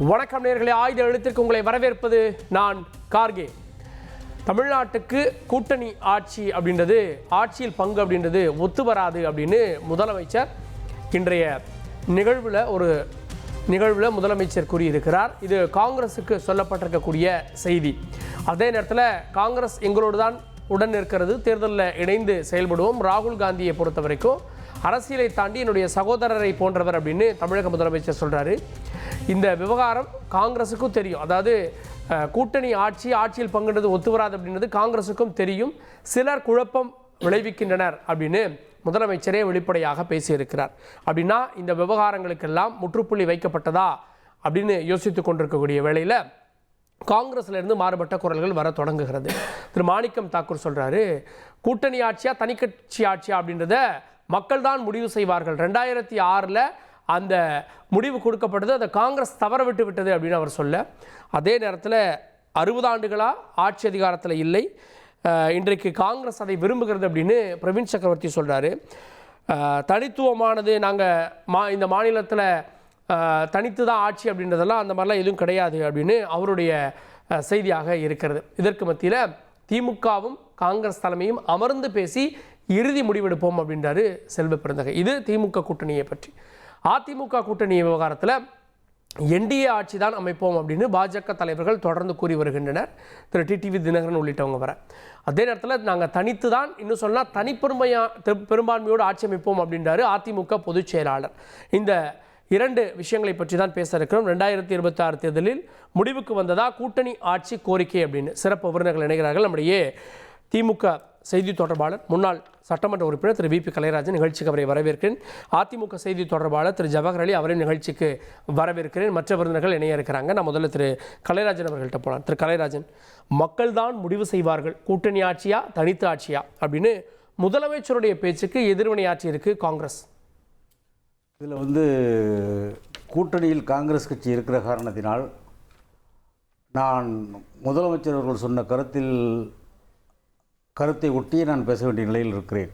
வணக்கம் நேயர்களே, ஆயுத எழுத்திற்கு உங்களை வரவேற்பது நான் கார்கே. தமிழ்நாட்டுக்கு கூட்டணி ஆட்சி அப்படின்றது, ஆட்சியில் பங்கு அப்படின்றது ஒத்து வராது அப்படின்னு முதலமைச்சர் இன்றைய நிகழ்வில் முதலமைச்சர் கூறியிருக்கிறார். இது காங்கிரஸுக்கு சொல்லப்பட்டிருக்கக்கூடிய செய்தி. அதே நேரத்தில் காங்கிரஸ் எங்களோடு தான் உடன் இருக்கிறது, தேர்தலில் இணைந்து செயல்படுவோம். ராகுல் காந்தியை பொறுத்த வரைக்கும் அரசியலை தாண்டி என்னுடைய சகோதரரை போன்றவர் அப்படின்னு தமிழக முதலமைச்சர் சொல்கிறாரு. இந்த விவகாரம் காங்கிரஸுக்கும் தெரியும். அதாவது கூட்டணி ஆட்சியில் பங்குன்றது ஒத்து வராது அப்படின்றது காங்கிரஸுக்கும் தெரியும். சிலர் குழப்பம் விளைவிக்கின்றனர் அப்படின்னு முதலமைச்சரே வெளிப்படையாக பேசியிருக்கிறார். அப்படின்னா இந்த விவகாரங்களுக்கெல்லாம் முற்றுப்புள்ளி வைக்கப்பட்டதா அப்படின்னு யோசித்து கொண்டிருக்கக்கூடிய வேளையில் காங்கிரஸ்ல இருந்து மாறுபட்ட குரல்கள் வர தொடங்குகிறது. திரு மாணிக்கம் தாக்கூர் சொல்றாரு, கூட்டணி ஆட்சியா தனிக்கட்சி ஆட்சியா அப்படின்றத மக்கள் தான் முடிவு செய்வார்கள். 2006 அந்த முடிவு கொடுக்கப்பட்டது, அதை காங்கிரஸ் தவற விட்டு விட்டது அப்படின்னு அவர் சொல்ல, அதே நேரத்தில் 60 ஆண்டுகளாக ஆட்சி அதிகாரத்தில் இல்லை, இன்றைக்கு காங்கிரஸ் அதை விரும்புகிறது அப்படின்னு பிரவீன் சக்கரவர்த்தி சொல்கிறாரு. தனித்துவமானது நாங்கள் இந்த மாநிலத்தில் தனித்து தான் ஆட்சி அப்படின்றதெல்லாம் அந்த மாதிரிலாம் எதுவும் கிடையாது அப்படின்னு அவருடைய செய்தியாக இருக்கிறது. இதற்கு மத்தியில் திமுகவும் காங்கிரஸ் தலைமையும் அமர்ந்து பேசி இறுதி முடிவெடுப்போம் அப்படின்றாரு செல்வ பெருந்தகை. இது திமுக கூட்டணியை பற்றி. அதிமுக கூட்டணி விவகாரத்தில் என்டிஏ ஆட்சி தான் அமைப்போம் அப்படின்னு பாஜக தலைவர்கள் தொடர்ந்து கூறி வருகின்றனர். திரு டிடிவி தினகரன் உள்ளிட்டவங்க வர. அதே நேரத்தில் நாங்கள் தனித்து தான், இன்னும் சொன்னால் பெரும்பான்மையோடு ஆட்சி அமைப்போம் அப்படின்றாரு அதிமுக பொதுச் செயலாளர். இந்த இரண்டு விஷயங்களை பற்றி தான் பேச இருக்கிறோம். 2026 தேர்தலில் முடிவுக்கு வந்ததா கூட்டணி ஆட்சி கோரிக்கை அப்படின்னு சிறப்பு விருந்தினர்கள் இணைகிறார்கள். நம்முடைய திமுக செய்தி தொடர்பாளர் முன்னாள் சட்டமன்ற உறுப்பினர் திரு விபி கலைராஜன், நிகழ்ச்சிக்கு அவரை வரவேற்கிறேன். அதிமுக செய்தி தொடர்பாளர் திரு ஜவஹர் அலி, அவரையும் நிகழ்ச்சிக்கு வரவேற்கிறேன். மற்ற விருந்தினர்கள் இணைய இருக்கிறாங்க. நான் முதல்ல திரு கலைராஜன் அவர்கள்ட்ட போகலாம். திரு கலைராஜன், மக்கள் தான் முடிவு செய்வார்கள், கூட்டணி ஆட்சியா தனித்து ஆட்சியா அப்படின்னு முதலமைச்சருடைய பேச்சுக்கு எதிர்வினை ஆட்சி இருக்கு காங்கிரஸ். இதில் கூட்டணியில் காங்கிரஸ் கட்சி இருக்கிற காரணத்தினால் நான் முதலமைச்சர் அவர்கள் சொன்ன கருத்தை ஒட்டியே நான் பேச வேண்டிய நிலையில் இருக்கிறேன்.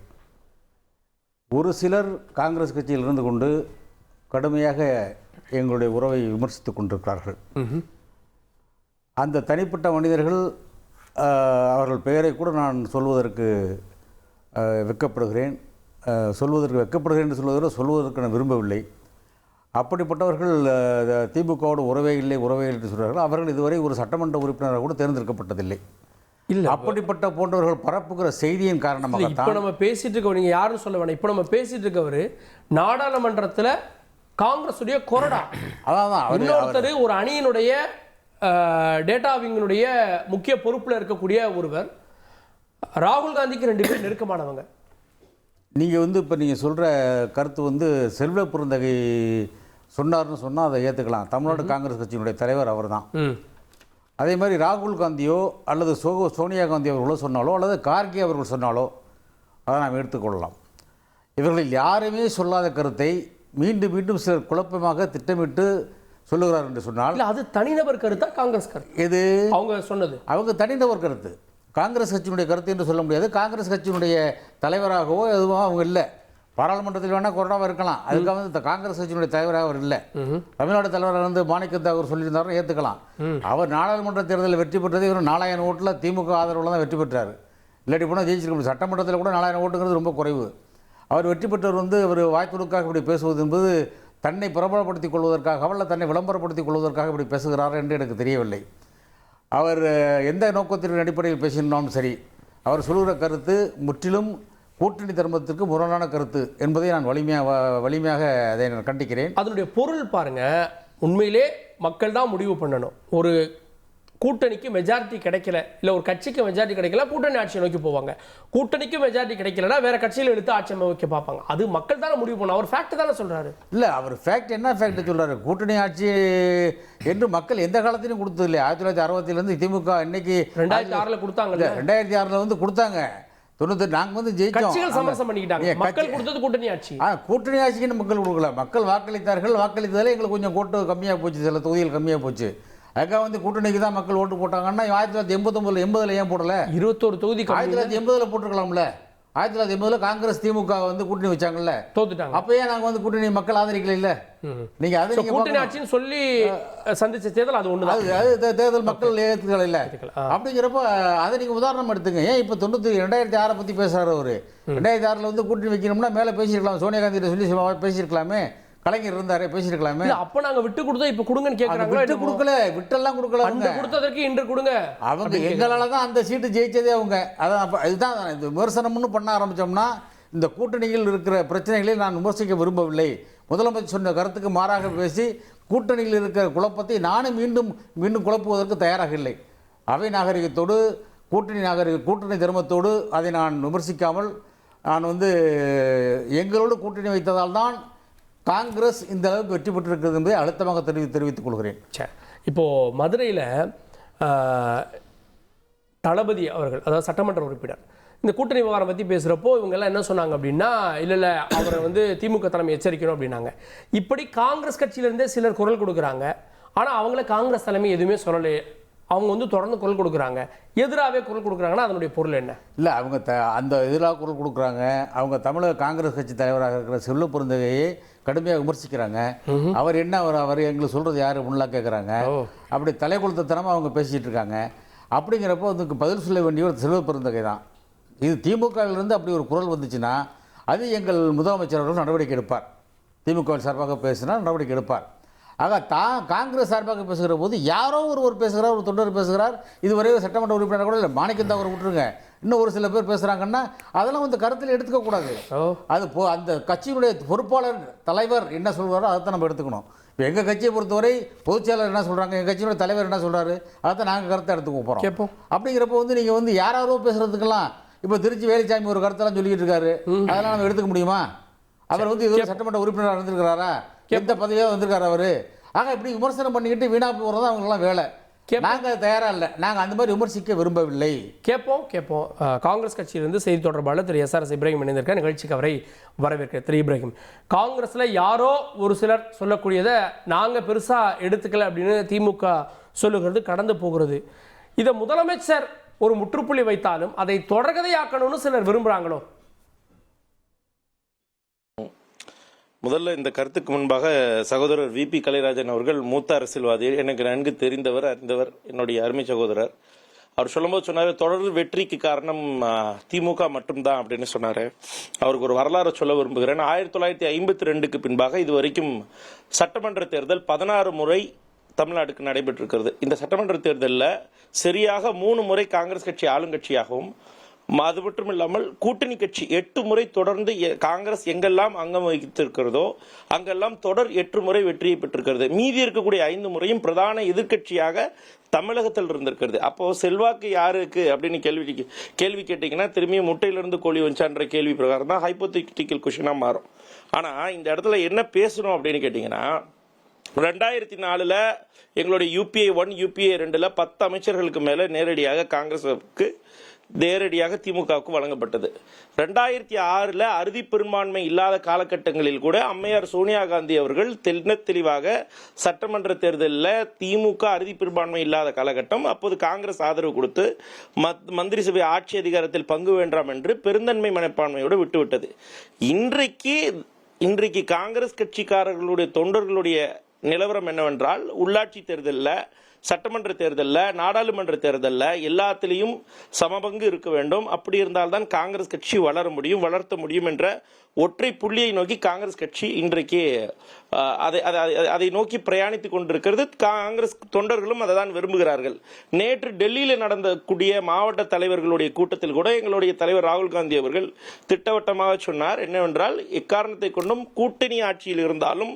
ஒரு சிலர் காங்கிரஸ் கட்சியில் இருந்து கொண்டு கடுமையாக எங்களுடைய உறவை விமர்சித்துக் கொண்டிருக்கிறார்கள். அந்த தனிப்பட்ட மனிதர்கள் அவர்கள் பெயரை கூட நான் சொல்வதற்கு வெட்கப்படுகிறேன் என்று சொல்வதற்கு நான் விரும்பவில்லை. அப்படிப்பட்டவர்கள் திமுகவோடு உறவே இல்லை என்று சொல்கிறார்கள். அவர்கள் இதுவரை ஒரு சட்டமன்ற உறுப்பினராக கூட தேர்ந்தெடுக்கப்பட்டதில்லை. இல்லை, அப்படிப்பட்ட போன்றவர்கள் பரப்புகிற செய்தியின் காரணமாக இப்போ நம்ம பேசிட்டு இருக்கோம். நீங்கள் யாரும் சொல்ல வேணாம். இப்போ நம்ம பேசிட்டு இருக்கவர் நாடாளுமன்றத்தில் காங்கிரஸுடைய கொறடா. அதான் இன்னொருத்தர் ஒரு அணியினுடைய டேட்டாவிங்களுடைய முக்கிய பொறுப்பில் இருக்கக்கூடிய ஒருவர். ராகுல் காந்திக்கு 2 பேர் நெருக்கமானவங்க. நீங்கள் இப்போ நீங்கள் சொல்கிற கருத்து செல்வ பெருந்தகை சொன்னார்னு சொன்னால் அதை ஏற்றுக்கலாம். தமிழ்நாடு காங்கிரஸ் கட்சியினுடைய தலைவர் அவர் தான். அதே மாதிரி ராகுல் காந்தியோ அல்லது சோனியா காந்தி அவர்களோ சொன்னாலோ அல்லது கார்கே அவர்கள் சொன்னாலோ அதை நாம் எடுத்துக்கொள்ளலாம். இவர்களில் யாருமே சொல்லாத கருத்தை மீண்டும் மீண்டும் சிலர் குழப்பமாக திட்டமிட்டு சொல்லுகிறார் என்று சொன்னால் அது தனிநபர் கருத்தா காங்கிரஸ் கருத்து? எது அவங்க சொன்னது? அவங்க தனிநபர் கருத்து. காங்கிரஸ் கட்சியினுடைய கருத்து என்று சொல்ல முடியாது. காங்கிரஸ் கட்சியினுடைய தலைவராகவோ எதுவும் அவங்க இல்லை. பாராளுமன்றத்தில் வேணால் கொரோனாவாக இருக்கலாம். அதுக்காக இந்த காங்கிரஸ் கட்சியினுடைய தலைவராக அவர் இல்லை. தமிழ்நாடு தலைவராக மாணிக்கம் தாக்கூர் சொல்லியிருந்தாரும் ஏற்றுக்கலாம். அவர் நாடாளுமன்ற தேர்தலில் வெற்றி பெற்றது இவர் 4000 ஓட்டில் திமுக ஆதரவில் தான் வெற்றி பெற்றார். இல்லாட்டி போனால் ஜெயிச்சிருக்க சட்டமன்றத்தில் கூட 4000 ஓட்டுங்கிறது ரொம்ப குறைவு. அவர் வெற்றி பெற்றவர் அவர் வாய்ப்புக்காக இப்படி பேசுவது என்பது தன்னை பிரபலப்படுத்திக் கொள்வதற்காக அல்ல தன்னை விளம்பரப்படுத்திக் கொள்வதற்காக இப்படி பேசுகிறார் என்று எனக்கு தெரியவில்லை. அவர் எந்த நோக்கத்தின் அடிப்படையில் பேசினாலும் சரி, அவர் சொல்கிற கருத்து முற்றிலும் கூட்டணி தர்மத்திற்கு முரணான கருத்து என்பதை நான் வலிமையாக அதை நான் கண்டிக்கிறேன். அதனுடைய பொருள் பாருங்க, உண்மையிலே மக்கள் தான் முடிவு பண்ணணும். ஒரு கூட்டணிக்கு மெஜாரிட்டி கிடைக்கல, இல்லை ஒரு கட்சிக்கு மெஜாரிட்டி கிடைக்கல, கூட்டணி ஆட்சியை நோக்கி போவாங்க. கூட்டணிக்கு மெஜாரிட்டி கிடைக்கலன்னா வேற கட்சியில் எடுத்து ஆட்சி அமைக்க பார்ப்பாங்க. அது மக்கள் தானே முடிவு பண்ணணும். அவர் ஃபேக்ட் தானே சொல்றாரு. இல்லை, அவர் ஃபேக்ட் என்ன ஃபேக்ட் சொல்றாரு? கூட்டணி ஆட்சி என்று மக்கள் எந்த காலத்திலும் கொடுத்தது இல்லை. 1960 திமுக இன்னைக்கு 2006 கொடுத்தாங்க. 2006 கொடுத்தாங்க. 90 நாங்கள் ஜெயிச்சோம். சமரசம் பண்ணிக்கிட்டாங்க. மக்கள் கொடுத்தது கூட்டணி ஆட்சி. கூட்டணி ஆட்சிக்கு மக்கள் கொடுக்கல. மக்கள் வாக்களித்தார்கள். வாக்களித்ததால் எங்களுக்கு கொஞ்சம் ஓட்டு கம்மியாக போச்சு, சில தொகுதிகள் கம்மியாக போச்சு. அதுக்காக கூட்டணிக்கு தான் மக்கள் ஓட்டு போட்டாங்கன்னா 1989 80 ஏன் போடல? 21 தொகுதி 1980 போட்டிருக்கலாம்ல. 1980 காங்கிரஸ் திமுக வந்து கூட்டணி வச்சாங்கல்ல, தோத்துட்டாங்க. அப்பயே நாங்க வந்து கூட்டணி மக்கள் ஆதரிக்கல இல்ல. நீங்க அது நீங்க கூட்டணி ஆட்சின்னு சொல்லி சந்திச்ச தேர்தல் அது ஒண்ணுதான். அது தேர்தல் மக்கள் ஏத்துக்கல இல்ல. அப்படிங்கிறப்ப அதை நீங்க உதாரணம் எடுத்துங்க. ஏன் இப்ப 2006 பத்தி பேசுறாரு அவரு? 2006 வந்து கூட்டணி வைக்கணும்னா மேல பேசியிருக்கலாம், சோனியா காந்தி சொல்லி பேசியிருக்கலாமே, கலைஞர் இருந்தாரே பேசியிருக்கலாமே. அப்ப நாங்க விட்டு கொடுத்தோம், இப்ப கொடுங்கன்னு கேக்குறாங்க. விட்டு கொடுக்கல, விட்டெல்லாம் கொடுக்கல. அன்று கொடுத்ததற்கு இன்று கொடுங்க. அவங்க எங்களால தான் அந்த சீட்டு ஜெயிச்சதே அவங்க. அதான் இதுதான் இந்த விமர்சனம்னு பண்ண ஆரம்பிச்சோம்னா இந்த கூட்டணியில் இருக்கிற பிரச்சனைகளை நான் விமர்சிக்க விரும்பவில்லை. முதலமைச்சர் சொன்ன கருத்துக்கு மாறாக பேசி கூட்டணியில் இருக்கிற குழப்பத்தை நானும் மீண்டும் மீண்டும் குழப்புவதற்கு தயாராக இல்லை. அவை நாகரிகத்தோடு கூட்டணி தர்மத்தோடு அதை நான் விமர்சிக்காமல் நான் வந்து எங்களோடு கூட்டணி வைத்ததால் தான் காங்கிரஸ் இந்த அளவுக்கு வெற்றி பெற்றிருக்கிறது என்பதை அழுத்தமாக தெரிவித்துக் கொள்கிறேன். இப்போ மதுரையில் தளபதி அவர்கள், அதாவது சட்டமன்ற உறுப்பினர், இந்த கூட்டணி விவகாரம் பற்றி பேசுகிறப்போ இவங்கெல்லாம் என்ன சொன்னாங்க அப்படின்னா, இல்லை அவரை வந்து திமுக தலைமை எச்சரிக்கணும் அப்படின்னாங்க. இப்படி காங்கிரஸ் கட்சியிலேருந்தே சிலர் குரல் கொடுக்குறாங்க. ஆனால் அவங்கள காங்கிரஸ் தலைமை எதுவுமே சொல்லலை. அவங்க வந்து தொடர்ந்து குரல் கொடுக்குறாங்க. எதிராகவே குரல் கொடுக்குறாங்கன்னா அதனுடைய பொருள் என்ன? இல்லை, அவங்க அந்த எதிராக குரல் கொடுக்குறாங்க. அவங்க தமிழக காங்கிரஸ் கட்சி தலைவராக இருக்கிற செல்வ பெருந்தகையை கடுமையாக விமர்சிக்கிறாங்க. அவர் என்ன அவர் எங்களுக்கு சொல்கிறது யார் முன்னாள் கேட்குறாங்க. அப்படி தலை கொளுத்தனமாக அவங்க பேசிகிட்டு இருக்காங்க. அப்படிங்கிறப்போ அதுக்கு பதில் சொல்ல வேண்டிய ஒரு செல்வ பெருந்தகை தான். இது திமுகவிலிருந்து அப்படி ஒரு குரல் வந்துச்சுன்னா அது எங்கள் முதலமைச்சர் அவர்கள் நடவடிக்கை எடுப்பார். திமுக சார்பாக பேசினா நடவடிக்கை எடுப்பார். ஆக காங்கிரஸ் சார்பாக பேசுகிற போது யாரோ ஒருவர் பேசுகிறார், ஒரு தொண்டர் பேசுகிறார். இதுவரை சட்டமன்ற உறுப்பினர் கூட இல்லை, மாணிக்கம் தாக்கூர் விட்டுருங்க, இன்னும் ஒரு சில பேர் பேசுகிறாங்கன்னா அதெல்லாம் வந்து கருத்தில் எடுத்துக்கக்கூடாது. அது அந்த கட்சியினுடைய பொறுப்பாளர் தலைவர் என்ன சொல்கிறாரோ அதைத்தான் நம்ம எடுத்துக்கணும். இப்போ எங்கள் கட்சியை பொறுத்தவரை பொதுச்செயலாளர் என்ன சொல்கிறாங்க, எங்கள் கட்சியினுடைய தலைவர் என்ன சொல்கிறாரு, அதைத்தான் நாங்கள் கருத்தை எடுத்துக்க போகிறோம். கேட்போம். அப்படிங்கிறப்போ வந்து நீங்கள் வந்து யாரோ பேசுகிறதுக்கெல்லாம் இப்போ திருச்சி வேலுச்சாமி ஒரு கருத்தெல்லாம் சொல்லிக்கிட்டு இருக்காரு, அதெல்லாம் நம்ம எடுத்துக்க முடியுமா? அவர் வந்து இது சட்டமன்ற உறுப்பினராக இருந்திருக்கிறாரா, எந்த பதவியாக வந்திருக்காரு அவர்? ஆக இப்படி விமர்சனம் பண்ணிக்கிட்டு வீணா போகிறது அவங்களாம் வேலை. நாங்கள் தயாராக இல்லை, நாங்கள் அந்த மாதிரி விமர்சிக்க விரும்பவில்லை. கேட்போம். காங்கிரஸ் கட்சியிலிருந்து செய்தி தொடர்பாளர் திரு SRS இப்ராஹிம் இணைந்திருக்க நிகழ்ச்சிக்கு அவரை வரவேற்க. திரு இப்ராஹிம், காங்கிரஸில் யாரோ ஒரு சிலர் சொல்லக்கூடியதை நாங்கள் பெருசாக எடுத்துக்கல அப்படின்னு திமுக சொல்லுகிறது கடந்து போகிறது. இதை முதலமைச்சர் ஒரு முற்றுப்புள்ளி வைத்தாலும் அதை தொடர்கதையாக்கணும்னு சிலர் விரும்புகிறாங்களோ? முதல்ல இந்த கருத்துக்கு முன்பாக சகோதரர் VP கலைராஜன் அவர்கள் மூத்த அரசியல்வாதி, எனக்கு நன்கு தெரிந்தவர், அறிந்தவர், என்னுடைய அருமை சகோதரர். அவர் சொல்லும்போது சொன்னார், தொடர் வெற்றிக்கு காரணம் திமுக மட்டும்தான் அப்படின்னு சொன்னார். அவருக்கு ஒரு வரலாறு சொல்ல விரும்புகிறேன். 1952க்கு பின்பாக இதுவரைக்கும் சட்டமன்ற தேர்தல் 16 முறை தமிழ்நாட்டுக்கு நடைபெற்றிருக்கிறது. இந்த சட்டமன்ற தேர்தலில் சரியாக 3 முறை காங்கிரஸ் கட்சி ஆளுங்கட்சியாகவும், அது மட்டும் இல்லாமல் கூட்டணி கட்சி 8 முறை தொடர்ந்து காங்கிரஸ் எங்கெல்லாம் அங்கம் வகித்திருக்கிறதோ அங்கெல்லாம் தொடர் 8 முறை வெற்றியை பெற்றிருக்கிறது. மீதி இருக்கக்கூடிய 5 முறையும் பிரதான எதிர்கட்சியாக தமிழகத்தில் இருந்திருக்கிறது. அப்போ செல்வாக்கு யாருக்கு அப்படின்னு கேள்வி கேட்டீங்கன்னா திரும்பியும் முட்டையிலிருந்து கோழி வச்சான்ற கேள்வி பிரகாரம் தான் ஹைப்போதெட்டிக்கல் கொஸ்டினா மாறும். ஆனா இந்த இடத்துல என்ன பேசணும் அப்படின்னு கேட்டீங்கன்னா, 2004 எங்களுடைய UPA 1 UPA 2 10 அமைச்சர்களுக்கு மேல நேரடியாக காங்கிரஸுக்கு நேரடியாக திமுகவுக்கு வழங்கப்பட்டது. 2006 அறுதி பெரும்பான்மை இல்லாத காலகட்டங்களில் கூட அம்மையார் சோனியா காந்தி அவர்கள் தெளிவாக சட்டமன்ற தேர்தலில் திமுக அறுதி பெரும்பான்மை இல்லாத காலகட்டம், அப்போது காங்கிரஸ் ஆதரவு கொடுத்து மந்திரி சபை ஆட்சி அதிகாரத்தில் பங்கு வேண்டாம் என்று பெருந்தன்மை மனப்பான்மையோடு விட்டுவிட்டது. இன்றைக்கு காங்கிரஸ் கட்சிக்காரர்களுடைய தொண்டர்களுடைய நிலவரம் என்னவென்றால், உள்ளாட்சி தேர்தலில், சட்டமன்ற தேர்தலில், நாடாளுமன்ற தேர்தலில் எல்லாத்திலையும் சமபங்கு இருக்க வேண்டும். அப்படி இருந்தால்தான் காங்கிரஸ் கட்சி வளர்த்த முடியும் என்ற ஒற்றை புள்ளியை நோக்கி காங்கிரஸ் கட்சி இன்றைக்கு அதை நோக்கி பிரயாணித்துக் கொண்டிருக்கிறது. காங்கிரஸ் தொண்டர்களும் அதை தான் விரும்புகிறார்கள். நேற்று டெல்லியில் நடந்தக்கூடிய மாவட்ட தலைவர்களுடைய கூட்டத்தில் கூட எங்களுடைய தலைவர் ராகுல் காந்தி அவர்கள் திட்டவட்டமாக சொன்னார் என்னவென்றால், எக்காரணத்தை கொண்டும் கூட்டணி ஆட்சியில் இருந்தாலும்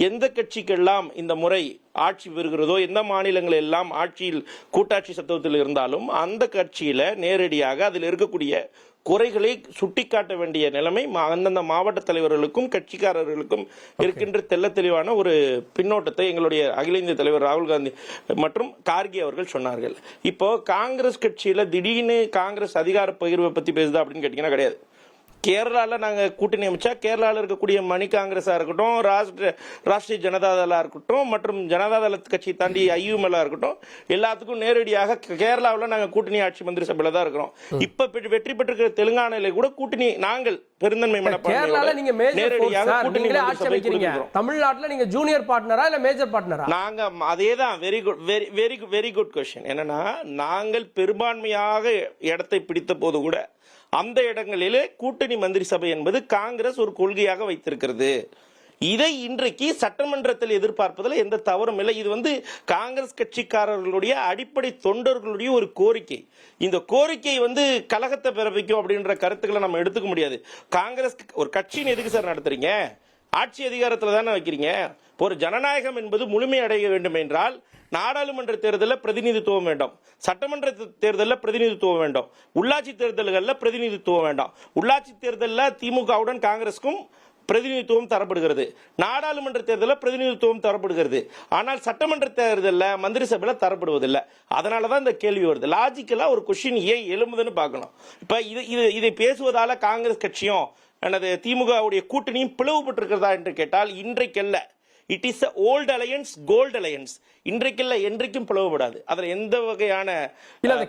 எந்த கட்சிக்கெல்லாம் இந்த முறை ஆட்சி பெறுகிறதோ, எந்த மாநிலங்கள் எல்லாம் ஆட்சியில் கூட்டாட்சி சத்தத்தில் இருந்தாலும் அந்த கட்சியில நேரடியாக அதில் இருக்கக்கூடிய குறைகளை சுட்டிக்காட்ட வேண்டிய நிலைமை அந்தந்த மாவட்ட தலைவர்களுக்கும் கட்சிக்காரர்களுக்கும் இருக்கின்ற தெள்ள தெளிவான ஒரு பின்னோட்டத்தை எங்களுடைய அகில இந்திய தலைவர் ராகுல் காந்தி மற்றும் கார்கே அவர்கள் சொன்னார்கள். இப்போ காங்கிரஸ் கட்சியில திடீர்னு காங்கிரஸ் அதிகார பகிர்வை பத்தி பேசுதா அப்படின்னு கேட்டீங்கன்னா கிடையாது. கேரளாவில் நாங்கள் கூட்டணி அமைச்சா கேரளாவில் இருக்கக்கூடிய மணி காங்கிரஸாக இருக்கட்டும், ராஷ்டிரிய ஜனதாதளா இருக்கட்டும், மற்றும் ஜனதாதள கட்சி தாண்டி ஐயுஎம்எல் இருக்கட்டும், எல்லாத்துக்கும் நேரடியாக கேரளாவில் நாங்கள் கூட்டணி ஆட்சி மந்திரி சபையில் தான் இருக்கிறோம். இப்போ வெற்றி பெற்றிருக்கிற தெலுங்கானால கூட கூட்டணி நாங்கள் பெருந்தன்மை கேரளால நீங்க நீங்களே ஆட்சி அமைக்கிறீங்க. தமிழ்நாட்டுல நீங்க ஜூனியர் பார்ட்னரா இல்ல மேஜர் பார்ட்னரா? நாங்க அதேதான். Very good question. என்னன்னா நாங்கள் பெரும்பான்மையாக இடத்தை பிடித்த போது கூட அந்த இடங்களிலே கூட்டணி மந்திரி சபை என்பது காங்கிரஸ் ஒரு கொள்கையாக வைத்திருக்கிறது. இதை இன்றைக்கு சட்டமன்றத்தில் எதிர்பார்ப்பதில் எந்த தவறும் இல்லை. இது காங்கிரஸ் கட்சிக்காரர்களுடைய அடிப்படை தொண்டர்களுடைய ஒரு கோரிக்கை. இந்த கோரிக்கை கலகத்தை பிறப்பிக்கும் அப்படின்ற கருத்துக்களை நம்ம எடுத்துக்க முடியாது. காங்கிரஸ் ஒரு கட்சியின் எதுக்கு சார் நடத்துறீங்க? ஆட்சி அதிகாரத்தில் தானே வைக்கிறீங்க. ஒரு ஜனநாயகம் என்பது முழுமை அடைய வேண்டும் என்றால் நாடாளுமன்ற தேர்தலில் பிரதிநிதித்துவம் வேண்டும், சட்டமன்ற தேர்தலில் பிரதிநிதித்துவம் வேண்டும், உள்ளாட்சி தேர்தல்களில் பிரதிநிதித்துவம் வேண்டாம். உள்ளாட்சி தேர்தலில் திமுகவுடன் காங்கிரஸுக்கும் பிரதிநிதித்துவம் தரப்படுகிறது, நாடாளுமன்ற தேர்தலில் பிரதிநிதித்துவம் தரப்படுகிறது. ஆனால் சட்டமன்ற தேர்தலில் மந்திரி சபையில் தரப்படுவதில்லை. அதனால தான் இந்த கேள்வி வருது. லாஜிக்கலா ஒரு கொஸ்டின் ஏன் எழுமுதுன்னு பார்க்கணும். இப்ப இதை பேசுவதால காங்கிரஸ் கட்சியும் எனது திமுகவுடைய கூட்டணியும் பிளவுபட்டிருக்கிறதா என்று கேட்டால் இன்றைக்கல்ல. It is old alliance, gold alliance. இன்றைக்கல்ல என்றைக்கும் பிளவுபடாது. அதுல எந்த வகையான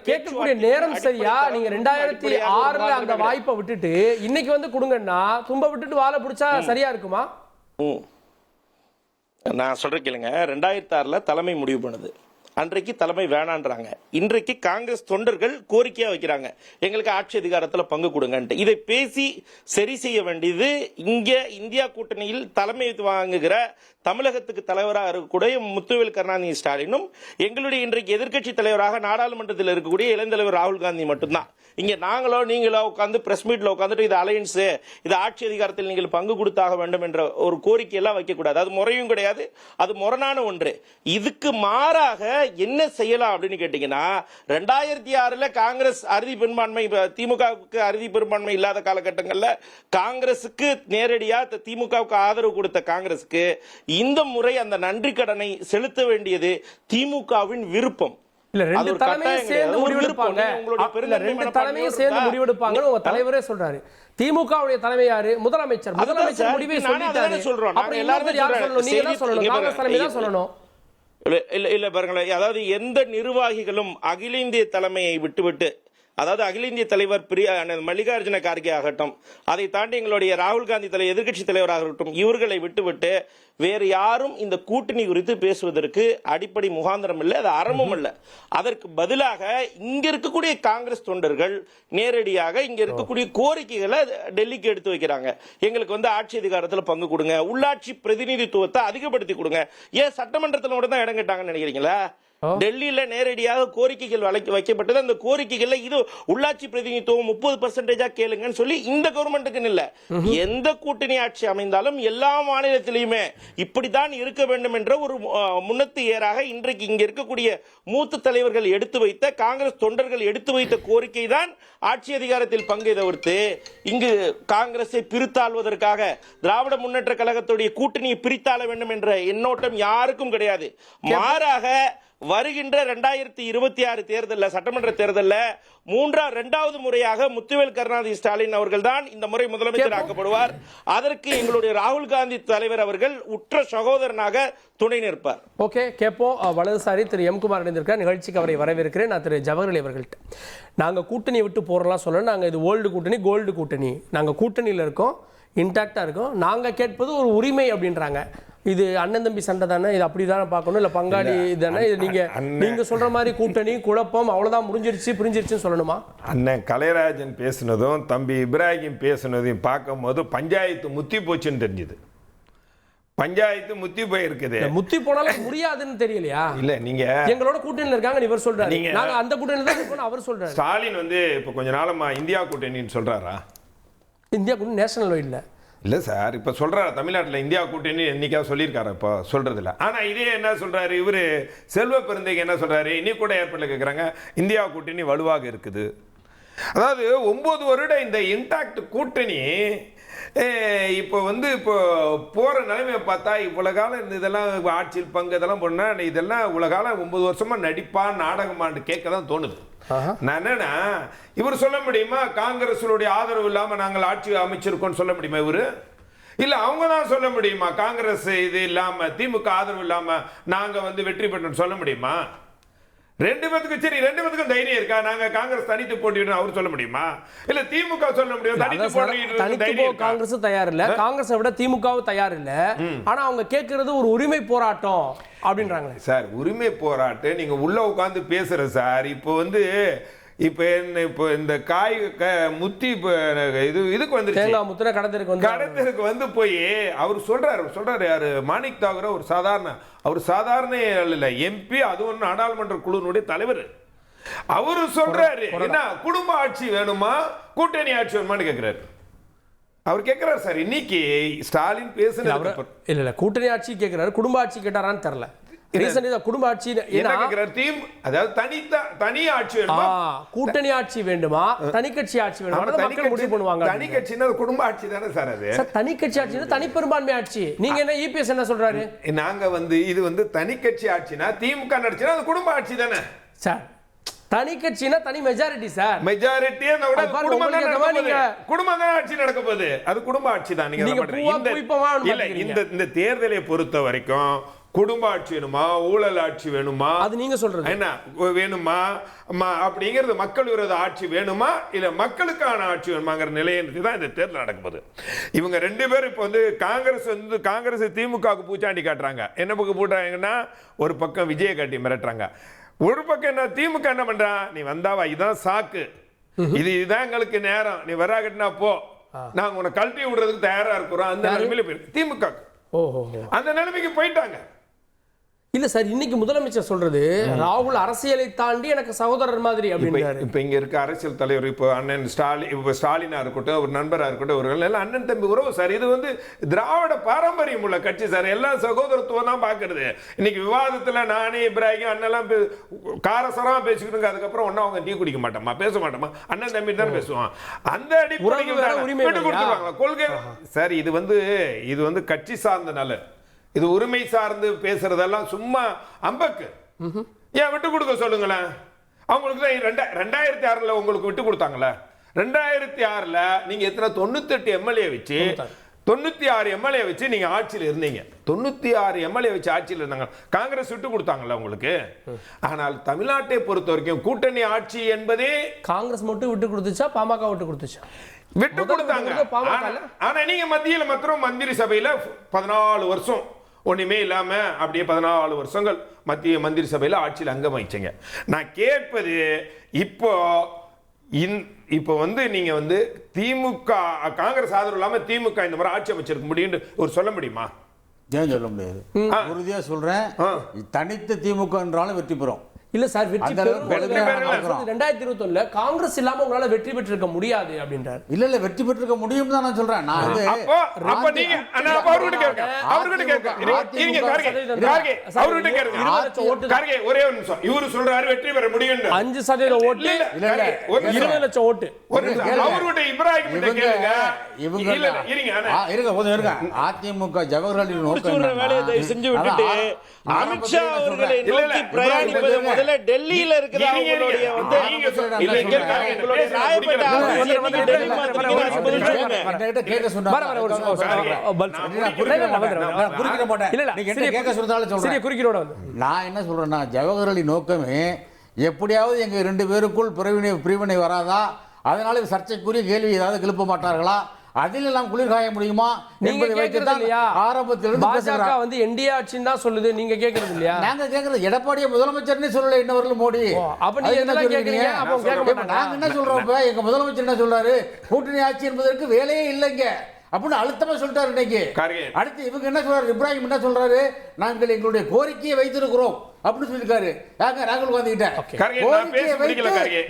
கேட்கக்கூடிய நேரம் சரியா? நீங்க 2006 அந்த வாய்ப்பை விட்டுட்டு இன்னைக்கு கொடுங்கன்னா தும்ப விட்டுட்டு வாழை பிடிச்சா சரியா இருக்குமா? நான் சொல்றேன் கேளுங்க. 2006 தலைமை முடிவு பண்ணுது. அன்றைக்கு தலைமை வேணான்றாங்க. இன்றைக்கு காங்கிரஸ் தொண்டர்கள் கோரிக்கையா வைக்கிறாங்க, எங்களுக்கு ஆட்சி அதிகாரத்தில் பங்கு கொடுங்க. இதை பேசி சரி செய்ய வேண்டியது இங்க இந்தியா கூட்டணியில் தலைமை வாங்குகிற தமிழகத்துக்கு தலைவராக இருக்கக்கூடிய முத்துவேல் கருணாநிதி ஸ்டாலினும் எங்களுடைய இன்றைக்கு எதிர்க்கட்சி தலைவராக நாடாளுமன்றத்தில் இருக்கக்கூடிய இளைஞர் ராகுல் காந்தி மட்டும்தான். இங்க நாங்களோ நீங்களோ உட்காந்து பிரஸ் மீட்ல உட்காந்துட்டு இது அலையன்ஸ், இது ஆட்சி அதிகாரத்தில் நீங்கள் பங்கு கொடுத்தாக வேண்டும் என்ற ஒரு கோரிக்கையெல்லாம் வைக்கக்கூடாது. அது முறையும் கிடையாது, அது முரணான ஒன்று. இதுக்கு மாறாக என்ன செய்யலாம் அப்படின்னு கேட்டீங்கன்னா, 2006 காங்கிரஸ் அறுதி பெரும்பான்மை, திமுகவுக்கு அறுதி பெரும்பான்மை இல்லாத காலகட்டங்களில் காங்கிரசுக்கு நேரடியா திமுகவுக்கு ஆதரவு கொடுத்த காங்கிரசுக்கு இந்த முறை அந்த நன்றி கடனை செலுத்த வேண்டியது திமுகவின் விருப்பம். இல்ல ரெண்டு தலைமையும் சேர்ந்து முடிவெடுப்பாங்க. ரெண்டு தலைமையும் சேர்ந்து முடிவெடுப்பாங்க உங்க தலைவரே சொல்றாரு. திமுகவுடைய தலைமை யாரு? முதலமைச்சர். முதலமைச்சர் முடிவை சொல்லிட்டாரு. அப்புறம் எல்லாரும் யார் சொல்லணும்? நீங்க தான் சொல்லணும். காங்கிரஸ் தலைமை தான் சொல்லணும். இல்ல பாருங்களேன், அதாவது எந்த நிர்வாகிகளும் அகில இந்திய தலைமையை விட்டுவிட்டு, அதாவது அகில இந்திய தலைவர் மல்லிகார்ஜுன கார்கே ஆகட்டும், அதை தாண்டி எங்களுடைய ராகுல் காந்தி எதிர்க்கட்சி தலைவராக இருக்கட்டும், இவர்களை விட்டுவிட்டு வேறு யாரும் இந்த கூட்டணி குறித்து பேசுவதற்கு அடிப்படை முகாந்திரம் இல்லை, அது அறமும் இல்லை. அதற்கு பதிலாக இங்க இருக்கக்கூடிய காங்கிரஸ் தொண்டர்கள் நேரடியாக இங்க இருக்கக்கூடிய கோரிக்கைகளை டெல்லிக்கு எடுத்து வைக்கிறாங்க. எங்களுக்கு ஆட்சி அதிகாரத்தில் பங்கு கொடுங்க, உள்ளாட்சி பிரதிநிதித்துவத்தை அதிகப்படுத்தி கொடுங்க. ஏன் சட்டமன்றத்தில் மட்டும் தான் இடம் கேட்டாங்கன்னு நினைக்கிறீங்களா? டெல்லியில நேரடியாக கோரிக்கைகள் வைக்கப்பட்டது. அந்த கோரிக்கைகள்ல இது உள்ளாட்சி பிரதிநிதித்துவம் 30% கேளுங்கன்னு சொல்லி இந்த கவர்மெண்ட்டுக்கு இல்ல, எந்த கூட்டணி ஆட்சி அமைந்தாலும் எல்லா மாநிலத்திலையுமே இப்படித்தான் இருக்க வேண்டும் என்ற ஒரு முன்னத்து ஏறாக இன்றைக்கு இங்க இருக்கக்கூடிய மூத்த தலைவர்கள் எடுத்து வைத்த, காங்கிரஸ் தொண்டர்கள் எடுத்து வைத்த கோரிக்கை தான் ஆட்சி அதிகாரத்தில் பங்கை தவிர்த்து இங்கு காங்கிரஸை பிரித்தாள்வதற்காக திராவிட முன்னேற்ற கழகத்துடைய கூட்டணியை பிரித்தாள வேண்டும் என்ற எண்ணோட்டம் யாருக்கும் கிடையாது. மாறாக வருகின்ற 2026 தேர்தலில், சட்டமன்ற தேர்தலில் இரண்டாவது முறையாக முத்துவேல் கருணாநிதி ஸ்டாலின் அவர்கள் தான் இந்த முறை முதலமைச்சர் ஆக்கப்படுவார். அதற்கு எங்களுடைய ராகுல் காந்தி தலைவர் அவர்கள் உற்ற சகோதரனாக துணை நிற்பார். ஓகே, கேப்போம். வலதுசாரி திரு எம் குமார் இணைந்திருக்கார். நிகழ்ச்சிக்கு அவரை வரவேற்கிறேன். நான் திரு ஜவஹர்லால் அவர்கள்ட்ட, நாங்கள் கூட்டணியை விட்டு போறலாம் சொல்லணும். நாங்கள் இது ஓல்டு கூட்டணி, கோல்டு கூட்டணி, நாங்கள் கூட்டணியில் இருக்கோம், இன்டாக்டா இருக்கும். நாங்கள் கேட்பது ஒரு உரிமை அப்படின்றாங்க. இது அண்ணன் தம்பி சண்டை தானே? இது அப்படிதானே பார்க்கணும்? இல்லை பங்காளி தானே? இது நீங்க சொல்ற மாதிரி கூட்டணி குழப்பம் அவ்வளோதான், புரிஞ்சிருச்சுன்னு சொல்லணுமா? அண்ணன் கலைராஜன் பேசுனதும் தம்பி இப்ராஹிம் பேசுனதையும் பார்க்கும் போது பஞ்சாயத்து முத்தி போச்சுன்னு தெரிஞ்சுது. பஞ்சாயத்து முத்தி போயிருக்குது. முத்தி போனாலும் முடியாதுன்னு தெரியலையா? இல்ல, நீங்க எங்களோட கூட்டணியில் இருக்காங்க இவர் சொல்றாரு, நாங்க அந்த கூட்டணியில் தான் இருக்கோம் அவர் சொல்றாரு. ஸ்டாலின் இப்போ கொஞ்ச நாளமா இந்தியா கூட்டணின்னு சொல்றாரா? இந்தியா கூட்டணி நேஷனல் வைட்ல இல்லை சார், இப்போ சொல்கிறார் தமிழ்நாட்டில் இந்தியா கூட்டணி என்னைக்கா சொல்லியிருக்காரு, இப்போ சொல்கிறதில்ல. ஆனால் இதே என்ன சொல்கிறாரு இவர், செல்வ பெருந்தைக்கு என்ன சொல்கிறாரு, இன்னி கூட ஏற்பாட்டில் கேட்குறாங்க இந்தியா கூட்டணி வலுவாக இருக்குது. அதாவது 9 வருடம் இந்த இன்டாக்ட் கூட்டணி இப்போ இப்போ போகிற நிலைமையை பார்த்தா இவ்வளோ காலம் இந்த இதெல்லாம் ஆட்சியில் பங்கு இதெல்லாம் பண்ணால் இதெல்லாம் இவ்வளோ காலம் 9 வருஷமாக நடிப்பா நாடகமான்னு கேட்க தான் தோணுது. நான் என்னன்னா இவர் சொல்ல முடியுமா காங்கிரஸுடைய ஆதரவு இல்லாம நாங்கள் ஆட்சி அமைச்சிருக்கோம் சொல்ல முடியுமா இவரு? இல்ல அவங்க தான் சொல்ல முடியுமா காங்கிரஸ் இது இல்லாம திமுக ஆதரவு இல்லாம நாங்க வந்து வெற்றி பெற்றோம் சொல்ல முடியுமா? ரெண்டு பேத்துக்கும் தைரியம் இருக்கா? நாங்க காங்கிரஸ் தனித்து போட்டியிடும் அவர் சொல்ல முடியுமா? இல்ல திமுக சொல்ல முடியும் தனித்து போட்டியிடும் காங்கிரஸ் தயார் இல்ல, காங்கிரஸை விட திமுகவும் தயார் இல்ல. ஆனா அவங்க கேட்கறது ஒரு உரிமை போராட்டம் அப்படின்றாங்களே சார். உரிமை போராட்டம் நீங்க உள்ள உட்கார்ந்து பேசுற சார். இப்போ வந்து இப்போ இந்த காய் முத்தி இதுக்கு வந்துருச்சு, கடத்தலுக்கு வந்து போய் அவர் சொல்றாரு யாரு மாணிக் தாகூர் அவர் சாதாரண இல்ல எம்பி, அதுவும் நாடாளுமன்ற குழுவினுடைய தலைவர். அவரு சொல்றாரு என்ன குடும்ப ஆட்சி வேணுமா கூட்டணி ஆட்சி வேணுமான்னு கேட்கிறாரு. அவர் கேட்கிறாரு சார். இன்னைக்கு ஸ்டாலின் பேசுன இல்ல கூட்டணி ஆட்சி கேட்கிறாரு, குடும்ப ஆட்சி கேட்டாரான்னு தெரியல. குடும்ப ஆட்சி தனி ஆட்சி வேணுமா கூட்டணி ஆட்சி வேண்டுமா தனி கட்சி ஆட்சி வேணுமா முடிவு பண்ணுவாங்க. தனி கட்சினா குடும்ப ஆட்சி தானே சார். அது தனி கட்சி ஆட்சி தனி பெரும்பான்மை ஆட்சி. நீங்க என்ன இபிஎஸ் என்ன சொல்றாரு? நாங்க வந்து இது வந்து தனி கட்சி ஆட்சினா திமுக நடிச்சுனா அது குடும்ப ஆட்சி தானே சார். தனி கட்சினா தனி மெஜாரிட்டி சார். மெஜாரிட்டி குடும்பம் தான் ஆட்சி நடக்க போகுது. அது குடும்ப ஆட்சி தான். இந்த தேர்தலை பொறுத்த வரைக்கும் குடும்ப ஆட்சி வேணுமா ஊழல் ஆட்சி வேணுமா அது நீங்க சொல்றது என்ன வேணுமா அப்படிங்கிறது மக்கள் விரோத ஆட்சி வேணுமா இல்ல மக்களுக்கான ஆட்சி வேணுமாங்கிற நிலையை தான் இந்த தேர்தல் நடக்குது. இவங்க ரெண்டு பேரும் இப்போ வந்து காங்கிரஸ் திமுகவுக்கு பூச்சாண்டி காட்டுறாங்க. என்ன பக்கம் போட்டாங்கன்னா ஒரு பக்கம் விஜய காட்டி மிரட்டுறாங்க, ஒரு பக்கம் என்ன திமுக என்ன பண்றான், நீ வந்தாவா இதான் சாக்கு, இதுதான் எங்களுக்கு நேரம், நீ வராகட்டினா போ, நாங்க உன்னை கழட்டி விடுறதுக்கு தயாரா இருக்கிறோம். அந்த நிலைமையில திமுக அந்த நிலைமைக்கு போயிட்டாங்க. இல்ல சார், இன்னைக்கு முதலமைச்சர் சொல்றது ராகுல் அரசியலை தாண்டி எனக்கு சகோதரர் மாதிரி அப்படின்றாரு. இப்ப இங்க இருக்க அரசியல் தலைவர் இப்போ அண்ணன் ஸ்டாலினா இருக்கட்டும், ஒரு நண்பரா இருக்கட்டும், ஒரு எல்லாம் அண்ணன் தம்பி உறவு சார். இது வந்து திராவிட பாரம்பரியம் உள்ள கட்சி சார். எல்லாம் சகோதரத்துவம் தான் பாக்குறது. இன்னைக்கு விவாதத்துல நானே இப்ராஹிம் அண்ணெல்லாம் காரசரமா பேசிக்கிட்டு அதுக்கப்புறம் ஒன்னும் அவங்க டீ குடிக்க மாட்டோமா பேச மாட்டோமா அண்ணன் தம்பி தான் பேசுவான். அந்த அடிப்படையில் கொள்கை சார். இது வந்து கட்சி சார்ந்த நலன். இது உரிமை சார்ந்து பேசுறதெல்லாம் சும்மா அம்பக்கு. ஏன் விட்டு கொடுக்க சொல்லுங்களேன். அவங்களுக்கு தான் 2006 உங்களுக்கு விட்டு கொடுத்தாங்களே. 2006 நீங்க எத்தனை 98 எம்எல்ஏ வச்சு 96 எம்எல்ஏ வச்சு நீங்க ஆட்சியில் இருந்தீங்க. 96 எம்எல்ஏ வச்சு ஆட்சியில் இருந்தாங்க. காங்கிரஸ் விட்டு கொடுத்தாங்கல்ல உங்களுக்கு. ஆனால் தமிழ்நாட்டை பொறுத்த வரைக்கும் கூட்டணி ஆட்சி என்பதே காங்கிரஸ் மட்டும் விட்டு கொடுத்துச்சா பாமக விட்டு கொடுத்துச்சா? விட்டு கொடுத்தாங்க. ஆனா நீங்க மத்தியில மாத்திரம் மந்திரி சபையில 14 வருஷம் ஒண்ணுமே இல்லாம அப்படியே 14 வருஷங்கள் மத்திய மந்திரி சபையில ஆட்சியில் அங்கம் வகிச்சீங்க. நான் கேட்பது இப்போ வந்து நீங்க வந்து திமுக காங்கிரஸ் ஆதரவு இல்லாம திமுக இந்த மாதிரி ஆட்சி அமைச்சிருக்க முடியும்னு ஒரு சொல்ல முடியுமா? ஏன் சொல்ல முடியாது? உறுதியா சொல்றேன், தனித்த திமுக என்றாலும் வெற்றி பெறும். இல்ல சார், வெற்றி 2021 காங்கிரஸ் இல்லாம உங்களால வெற்றி பெற்றிருக்க முடியாது அப்படின்றார். இல்ல வெற்றி பெற்றிருக்க முடியும் தான் நான் சொல்றேன். நான் வந்து அப்ப நீங்க அவர்கிட்ட கேட்க ஒரே ஒரு நிமிஷம். இவரு சொல்றாரு வெற்றி பெற முடியும் 5% ஓட்டு, 20 லட்சம் ஓட்டு. அவர்கிட்ட இப்ராஹிம் கிட்ட கேளுங்க. இவங்க இருங்க அதிமுக ஜவஹர்லால் நோக்கம் செஞ்சு விட்டுட்டு அமித்ஷா அவர்களை நோக்கி பிரயாணிப்பது முதல்ல டெல்லியில இருக்கிற அவங்களுடைய வந்து நீங்க உங்களுடைய ராயப்பேட்டை ஆட்சி என்னைக்கு டெல்லி மாத்திரீங்க கேட்க சொன்னாங்க. நான் என்ன சொல்றேன்னா ஜவஹர்லால் நோக்கமே எப்படியாவது எங்க 2 பேருக்குள் பிரிவினை வராதா, அதனால சர்ச்சைக்குரிய கேள்வி ஏதாவது எழுப்ப மாட்டார்களா, அதில் எல்லாம் குளிர் காய முடியுமா? நீங்க கேக்குறது இல்லையா? ஆரம்பத்தில் பாஜக வந்து என்டிஏ ஆட்சின்னு தான் சொல்லுது, நீங்க கேக்குறது இல்லையா? நாங்க கேக்குறது எடப்பாடியை முதலமைச்சர்னே சொல்லல இன்னவர்கள் மோடி. அப்ப நீங்க என்ன கேக்குறீங்க? அப்ப கேட்க மாட்டாங்க. நாங்க என்ன சொல்றோம், இப்ப எங்க முதலமைச்சர் என்ன சொல்றாரு, கூட்டணி ஆட்சி என்பதற்கு வேலையே இல்லைங்க அப்படின்னு அழுத்தமா சொல்லிட்டாரு இன்னைக்கு. அடுத்து இவங்க என்ன சொல்றாரு, இப்ராஹிம் என்ன சொல்றாரு, நாங்கள் எங்களுடைய கோரிக்கையை வைத்திருக்கிறோம் அப்படின்னு சொல்லிருக்காரு. ராகுல் காந்தி கிட்ட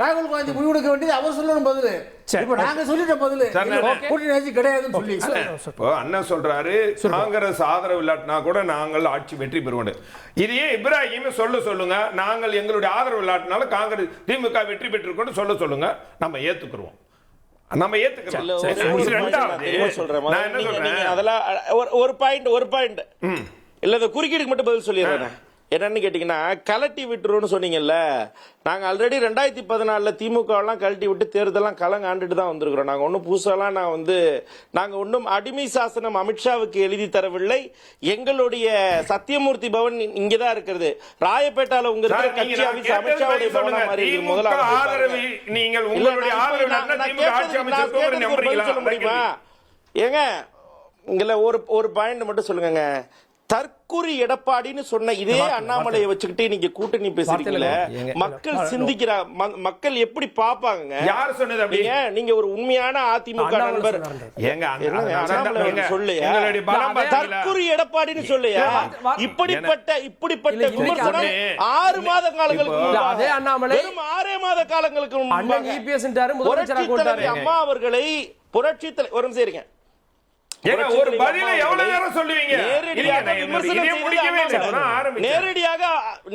ராகுல் காந்தி முடிவெடுக்க வேண்டியது அவர் சொல்லணும் பதில். இப்ப நாங்க சொல்லிட்டோம் பதில் கூட்டணி ஆட்சி கிடையாதுன்னு சொல்லி. அண்ணன் சொல்றாரு காங்கிரஸ் ஆதரவு இல்லாட்டினா கூட நாங்கள் ஆட்சி வெற்றி பெறுவோம். இதையே இப்ராஹிம் சொல்லுங்க, நாங்கள் எங்களுடைய ஆதரவு இல்லாட்டினாலும் காங்கிரஸ் திமுக வெற்றி பெற்றிருக்கோம் சொல்லுங்க, நம்ம ஏத்துக்கிறோம். நம்ம ஒரு பாயிண்ட் இல்ல குறுக்கீடுக்கு மட்டும் பதில் சொல்லிடுறேன். என்னன்னு கேட்டீங்கன்னா கலட்டி விட்டுருன்னு சொன்னீங்கல்ல. நாங்க ஆல்ரெடி 2014 திமுக எல்லாம் கழட்டி விட்டு தேர்தலாம் கலங்காண்டுட்டு தான் வந்திருக்கிறோம். நாங்க ஒன்னும் புதுசாலாம் நாங்க ஒன்னும் அடிமை சாசனம் அமித்ஷாவுக்கு எழுதி தரவில்லை. எங்களுடைய சத்தியமூர்த்தி பவன் இங்கதான் இருக்கிறது. ராயப்பேட்டால உங்க இருக்கிற கட்சி ஆபீஸ் அமித்ஷாவுடைய பவன் மாதிரி இருக்கு. முதலாவது நீங்கள் உங்களுடைய ஆதரவு திமுக ஆட்சி அமைச்சர் சொல்ல முடியுமா? ஏங்க இங்கல ஒரு பாயிண்ட் மட்டும் சொல்லுங்க. தற்குறி எடப்பாடின்னு சொன்ன இதே அண்ணாமலையை வச்சுக்கிட்டு நீங்க கூட்டணி பேசுறீங்களே, மக்கள் சிந்திக்கிற மக்கள் எப்படி பாப்பாங்க? யார் சொன்னது அப்படி? நீங்க ஒரு உண்மையான அதிமுக நண்பர் சொல்லுயா, தற்குறி எடப்பாடின்னு சொல்லுயா. இப்படிப்பட்ட விமர்சனம் 6 மாத காலங்களுக்கு அதே அண்ணாமலை 6 மாத காலங்களுக்கு அம்மா அவர்களை புரட்சி தலைவர் ஒரு நிமிஷம் இருங்க. ஒரு பதிலை எவ்வளவு நேரம் சொல்லுவீங்க?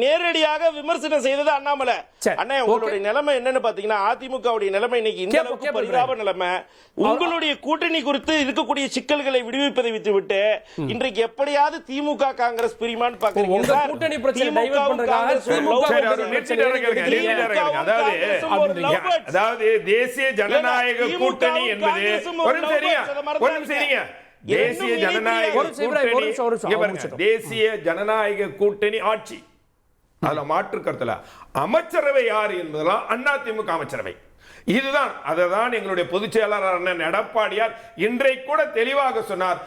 நேரடியாக விமர்சனம் செய்தது அண்ணாமலை. அண்ணா உங்களுடைய நிலைமை என்னன்னு பாத்தீங்கன்னா, அதிமுகவுடைய நிலைமை இன்னைக்கு இந்த அளவுக்கு பரிதாப நிலைமை. உங்களுடைய கூட்டணி குறித்து இருக்கக்கூடிய சிக்கல்களை விடுவிப்பதை விட்டுவிட்டு இன்றைக்கு எப்படியாவது திமுக காங்கிரஸ் பிரிமான்னு பாக்குறீங்க. கூட்டணி பிரச்சனை அதாவது தேசிய ஜனநாயக கூட்டணி என்பது தேசிய ஜனநாயக கூட்டணி ஆட்சி, அதுல மாற்று கருத்துல அமைச்சரவை யாரு என்பதெல்லாம் அதிமுக அமைச்சரவை. இதுதான் அததான் எங்களுடைய பொதுச் செயலாளர் அண்ணன் எடப்பாடியார் இன்றைக்கு கூட தெளிவாக சொன்னார்.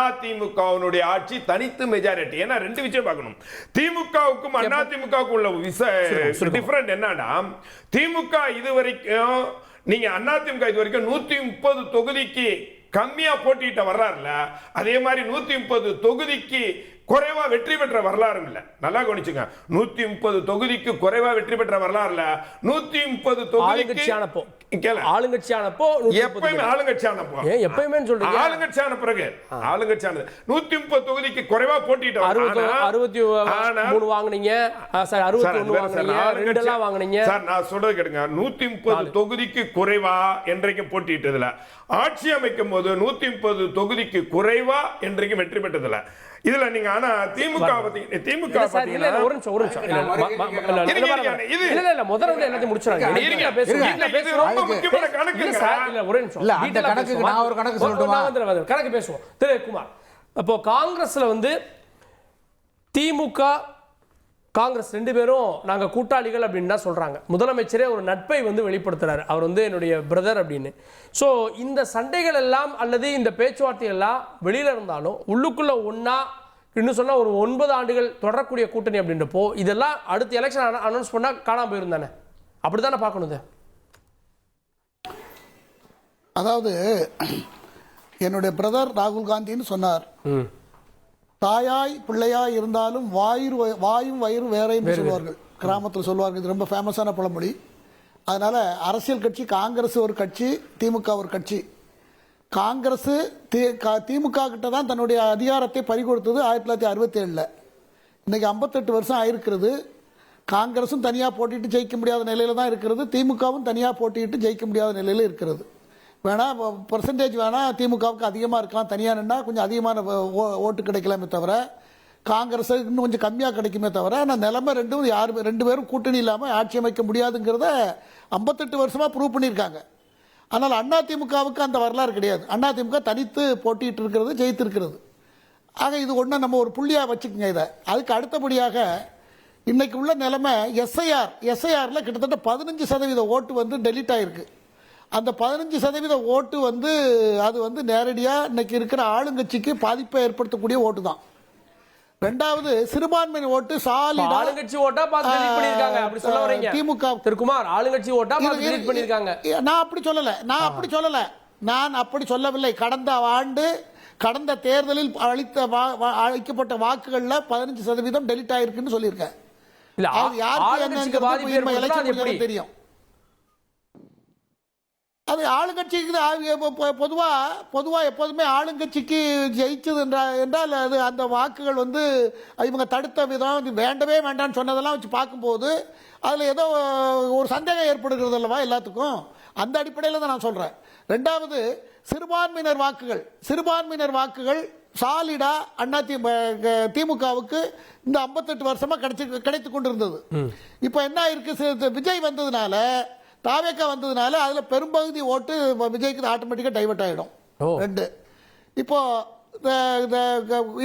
அதிமுகவினுடைய ஆட்சி தனித்து மெஜாரிட்டி. ஏன்னா 2 விஷயம் பார்க்கணும். திமுகவுக்கும் அதிமுகவுக்கும் உள்ள டிஃபரண்ட் என்னன்னா, திமுக இதுவரைக்கும் நீங்க அதிமுக இதுவரைக்கும் 130 தொகுதிக்கு கம்மியா போட்டிட்ட வரலாறுல, அதே மாதிரி 130 தொகுதிக்கு குறைவா வெற்றி பெற்ற வரலாறு இல்ல. நல்லா கவனிச்சுங்க. 130 தொகுதிக்கு குறைவா வெற்றி பெற்ற வரலாறுல 130 தொகுதிக்கு ஆளுங்கட்சியானப்போ எப்பயுமே ஆளுங்கட்சியானப்போ எப்பயுமே சொல்றீங்க. ஆளுங்கட்சியான பிறகு ஆளுங்கட்சியானது 130 தொகுதிக்கு குறைவா போட்டிட்ட 63 வாங்குனீங்க, 61 வாங்குனீங்க, 2 எல்லாம் வாங்குனீங்க. சார் நான் சொல்றது கேளுங்க. 130 தொகுதிக்கு குறைவா என்றைக்கும் போட்டிட்டதுல, ஆட்சி அமைக்கும் போது 130 தொகுதிக்கு குறைவா என்றைக்கும் வெற்றி பெற்றதுல. இதுல நீங்க ஆனா திமுக ஒரு நிமிஷம் இல்ல முதல்ல எல்லாத்தையும் முடிச்சாங்க. கணக்கு பேசுவோம். திரு குமார், அப்போ காங்கிரஸ்ல திமுக காங்கிரஸ் 2 பேரும் நாங்க கூட்டாளிகள் அப்படின்னு தான் சொல்றாங்க. முதலமைச்சரே ஒரு நட்பை வெளிப்படுத்துறாரு. அவர் என்னுடைய பிரதர் அப்படின்னு. ஸோ இந்த சண்டைகள் எல்லாம் அல்லது இந்த பேச்சுவார்த்தை எல்லாம் வெளியில இருந்தாலும் உள்ளுக்குள்ள ஒன்னா இன்னும் சொன்னா ஒரு 9 ஆண்டுகள் தொடரக்கூடிய கூட்டணி அப்படின்றப்போ இதெல்லாம் அடுத்த எலெக்ஷன் அனௌன்ஸ் பண்ணா காணாம போயிருந்தானே, அப்படித்தானே பார்க்கணும். அதாவது என்னுடைய பிரதர் ராகுல் காந்தின்னு சொன்னார். தாயாய் பிள்ளையாய் இருந்தாலும் வாயும் வயிறு வேறைன்னு சொல்வார்கள், கிராமத்தில் சொல்வார்கள். இது ரொம்ப ஃபேமஸான பழமொழி. அதனால அரசியல் கட்சி காங்கிரஸ் ஒரு கட்சி, திமுக ஒரு கட்சி. காங்கிரஸ் திமுக கிட்ட தான் தன்னுடைய அதிகாரத்தை பறிகொடுத்தது 1967. இன்னைக்கு 58 வருஷம் ஆயிருக்கிறது. காங்கிரஸும் தனியாக போட்டிட்டு ஜெயிக்க முடியாத நிலையில தான் இருக்கிறது, திமுகவும் தனியாக போட்டிட்டு ஜெயிக்க முடியாத நிலையில இருக்கிறது. வேணா பெர்சன்டேஜ் வேணா திமுகவுக்கு அதிகமாக இருக்கலாம், தனியாக நின்னா கொஞ்சம் அதிகமான ஓட்டு கிடைக்கலாமே தவிர காங்கிரஸ் இன்னும் கொஞ்சம் கம்மியாக கிடைக்குமே தவிர, ஆனால் நிலைமை 2 பேரும் கூட்டணி இல்லாமல் ஆட்சி அமைக்க முடியாதுங்கிறத 58 வருஷமா ப்ரூவ் பண்ணியிருக்காங்க. ஆனால் அதிமுகவுக்கு அந்த வரலாறு கிடையாது. அதிமுக தனித்து போட்டிட்டு இருக்கிறது, ஜெயித்திருக்கிறது. ஆக இது ஒன்று நம்ம ஒரு புள்ளியாக வச்சுக்கோங்க. இதை அதுக்கு அடுத்தபடியாக இன்னைக்கு உள்ள நிலைமை எஸ்ஐஆர்ல கிட்டத்தட்ட 15% ஓட்டு டெலிட் ஆயிருக்கு. அந்த 15% ஓட்டு அது நேரடியாக இன்னைக்கு இருக்கிற ஆளுங்கட்சிக்கு பாதிப்பை ஏற்படுத்தக்கூடிய ஓட்டு தான். 2வது சிறுபான்மை ஓட்டு சாலிடா ஆளுங்கட்சி ஓட்டா பார்த்து டெலீட் பண்ணிருக்காங்க அப்படி சொல்ல வரீங்க. திமுக திருக்குமார் ஆளுங்கட்சி ஓட்டா பார்த்து டெலீட் பண்ணிருக்காங்க. நான் அப்படி சொல்லவில்லை. கடந்த தேர்தலில் அளிக்கப்பட்ட வாக்குகள்ல 15% டெலிட் ஆயிருக்குன்னு சொல்லியிருக்கேன். இல்ல யாருக்கு தெரியும். அது ஆளுங்கட்சிக்கு பொதுவா எப்போதுமே ஆளுங்கட்சிக்கு ஜெயிச்சது என்றால் அது அந்த வாக்குகள் இவங்க தடுத்த விதம், வேண்டவே வேண்டாம்னு சொன்னதெல்லாம் வச்சு பார்க்கும்போது அதில் ஏதோ ஒரு சந்தேகம் ஏற்படுகிறது அல்லவா எல்லாத்துக்கும். அந்த அடிப்படையில் தான் நான் சொல்கிறேன். 2வது சிறுபான்மையினர் வாக்குகள் சாலிடா அண்ணா திமுகவுக்கு இந்த 58 வருஷமா கிடைத்து கொண்டிருந்தது. இப்போ என்ன ஆயிருக்கு, விஜய் வந்ததுனால, தாவேக்கா வந்ததுனால அதுல பெரும்பகுதி ஓட்டு விஜய்க்கு ஆட்டோமேட்டிக்கா டைவர்ட் ஆயிடும். 2 இப்போ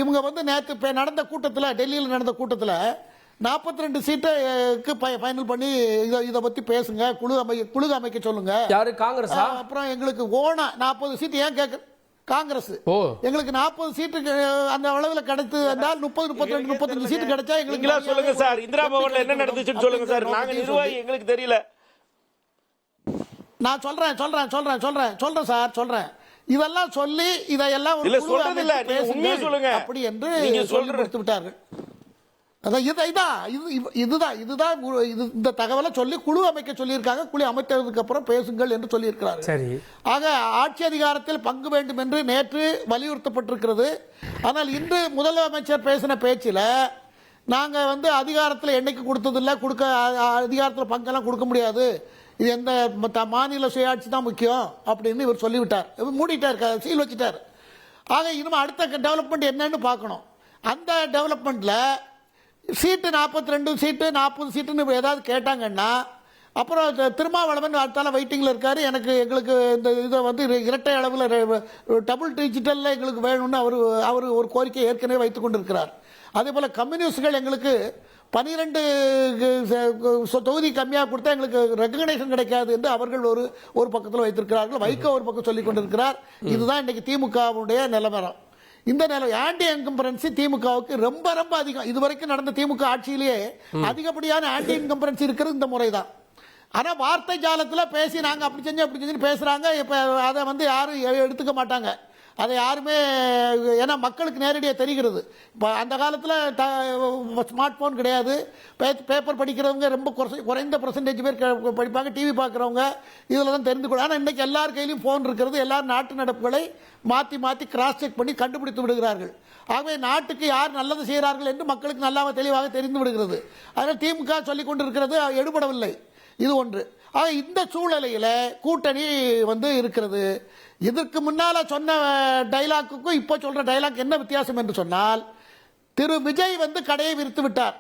இவங்க வந்து நேற்று நடந்த கூட்டத்தில், டெல்லியில் நடந்த கூட்டத்தில் 42 சீட்டுக்கு ஃபைனல் பண்ணி இதை பத்தி பேசுங்க, குழு அமைக்க சொல்லுங்க. யாரு? காங்கிரஸ். அப்புறம் எங்களுக்கு ஓனா 40 சீட்டு ஏன் கேட்க, காங்கிரஸ் எங்களுக்கு 40 சீட்டு அந்த அளவில் கிடைத்து என்றால் 30, 32, 35 சீட்டு கிடைச்சா எங்களுக்கு சொல்லுங்க சார். இந்திரா பவன்ல என்ன நடந்துச்சுன்னு சொல்லுங்க சார். நாங்க நிர்வாகி, எங்களுக்கு தெரியல. நான் சொல்றேன் சார். இதெல்லாம் சொல்லி இதையெல்லாம் சொல்லுங்க அப்படி என்று சொல்லி கொடுத்து விட்டார்கள். இதுதான் இந்த தகவலை சொல்லி குழு அமைக்க சொல்லியிருக்காங்க. குழு அமைத்ததுக்கு அப்புறம் பேசுங்கள் என்று சொல்லியிருக்கிறார். சரி. ஆக ஆட்சி அதிகாரத்தில் பங்கு வேண்டும் என்று நேற்று வலியுறுத்தப்பட்டிருக்கிறது. ஆனால் இன்று முதலமைச்சர் பேசின பேச்சில் நாங்க வந்து அதிகாரத்தில் என்னைக்கு கொடுத்ததில்லை, அதிகாரத்தில் பங்கெல்லாம் கொடுக்க முடியாது, இது எந்த மாநில சுயாட்சி தான் முக்கியம் அப்படின்னு இவர் சொல்லிவிட்டார். மூடிட்டார், சீல் வச்சுட்டார். ஆக இனிமே அடுத்த டெவலப்மெண்ட் என்னன்னு பார்க்கணும். அந்த டெவலப்மெண்ட்ல சீட்டு 42 சீட்டு 40 சீட்டுன்னு ஏதாவது கேட்டாங்கன்னா, அப்புறம் திருமாவளவன் அடுத்தால வெயிட்டிங்கில் இருக்காரு. எங்களுக்கு இந்த இதை வந்து இரட்டை அளவில் டபுள் டிஜிட்டலில் எங்களுக்கு வேணும்னு அவர் ஒரு கோரிக்கை ஏற்கனவே வைத்துக் கொண்டிருக்கிறார். அதே போல் கம்யூனிஸ்டுகள் எங்களுக்கு 12 தொகுதி கம்மியாக கொடுத்தா எங்களுக்கு ரெகக்னேஷன் கிடைக்காது என்று அவர்கள் ஒரு பக்கத்தில் வைத்திருக்கிறார்கள். வைகோ ஒரு பக்கம் சொல்லிக் கொண்டிருக்கிறார். இதுதான் இன்னைக்கு திமுகவுடைய நிலவரம். இந்த நிலை ஆன்டி இன்கம்பரன்சி திமுகவுக்கு ரொம்ப ரொம்ப அதிகம். இதுவரைக்கும் நடந்த திமுக ஆட்சியிலேயே அதிகப்படியான ஆன்டி இன்கம்பரன்சி இருக்கிறது இந்த முறை தான். ஆனா வார்த்தை ஜாலத்தில் பேசி நாங்க அப்படி செஞ்சு பேசுறாங்க. இப்ப அதை வந்து யாரும் எடுத்துக்க மாட்டாங்க. அதை யாருமே, ஏன்னா மக்களுக்கு நேரடியாக தெரிகிறது. இப்போ அந்த காலத்தில் ஸ்மார்ட் ஃபோன் கிடையாது. பேப்பர் படிக்கிறவங்க ரொம்ப குறைந்த பர்சன்டேஜ் பேர் படிப்பாங்க. டிவி பார்க்குறவங்க இதில் தான் தெரிந்து கொள்ள. ஆனால் இன்றைக்கி எல்லார் கையிலையும் ஃபோன் இருக்கிறது. எல்லாரும் நாட்டு நடப்புகளை மாற்றி கிராஸ் செக் பண்ணி கண்டுபிடித்து விடுகிறார்கள். ஆகவே நாட்டுக்கு யார் நல்லது செய்கிறார்கள் என்று மக்களுக்கு நல்லாவே தெளிவாக தெரிந்து விடுகிறது. அதனால் திமுக சொல்லிக் கொண்டிருக்கிறது எடுபடவில்லை. இது ஒன்று. ஆக இந்த சூழ்நிலையில் கூட்டணி வந்து இருக்கிறது. இதற்கு முன்னால சொன்ன டைலாக்குக்கும் இப்போ சொல்ற டைலாக் என்ன வித்தியாசம் என்று சொன்னால், திரு விஜய் வந்து கடையை விரித்து விட்டார்.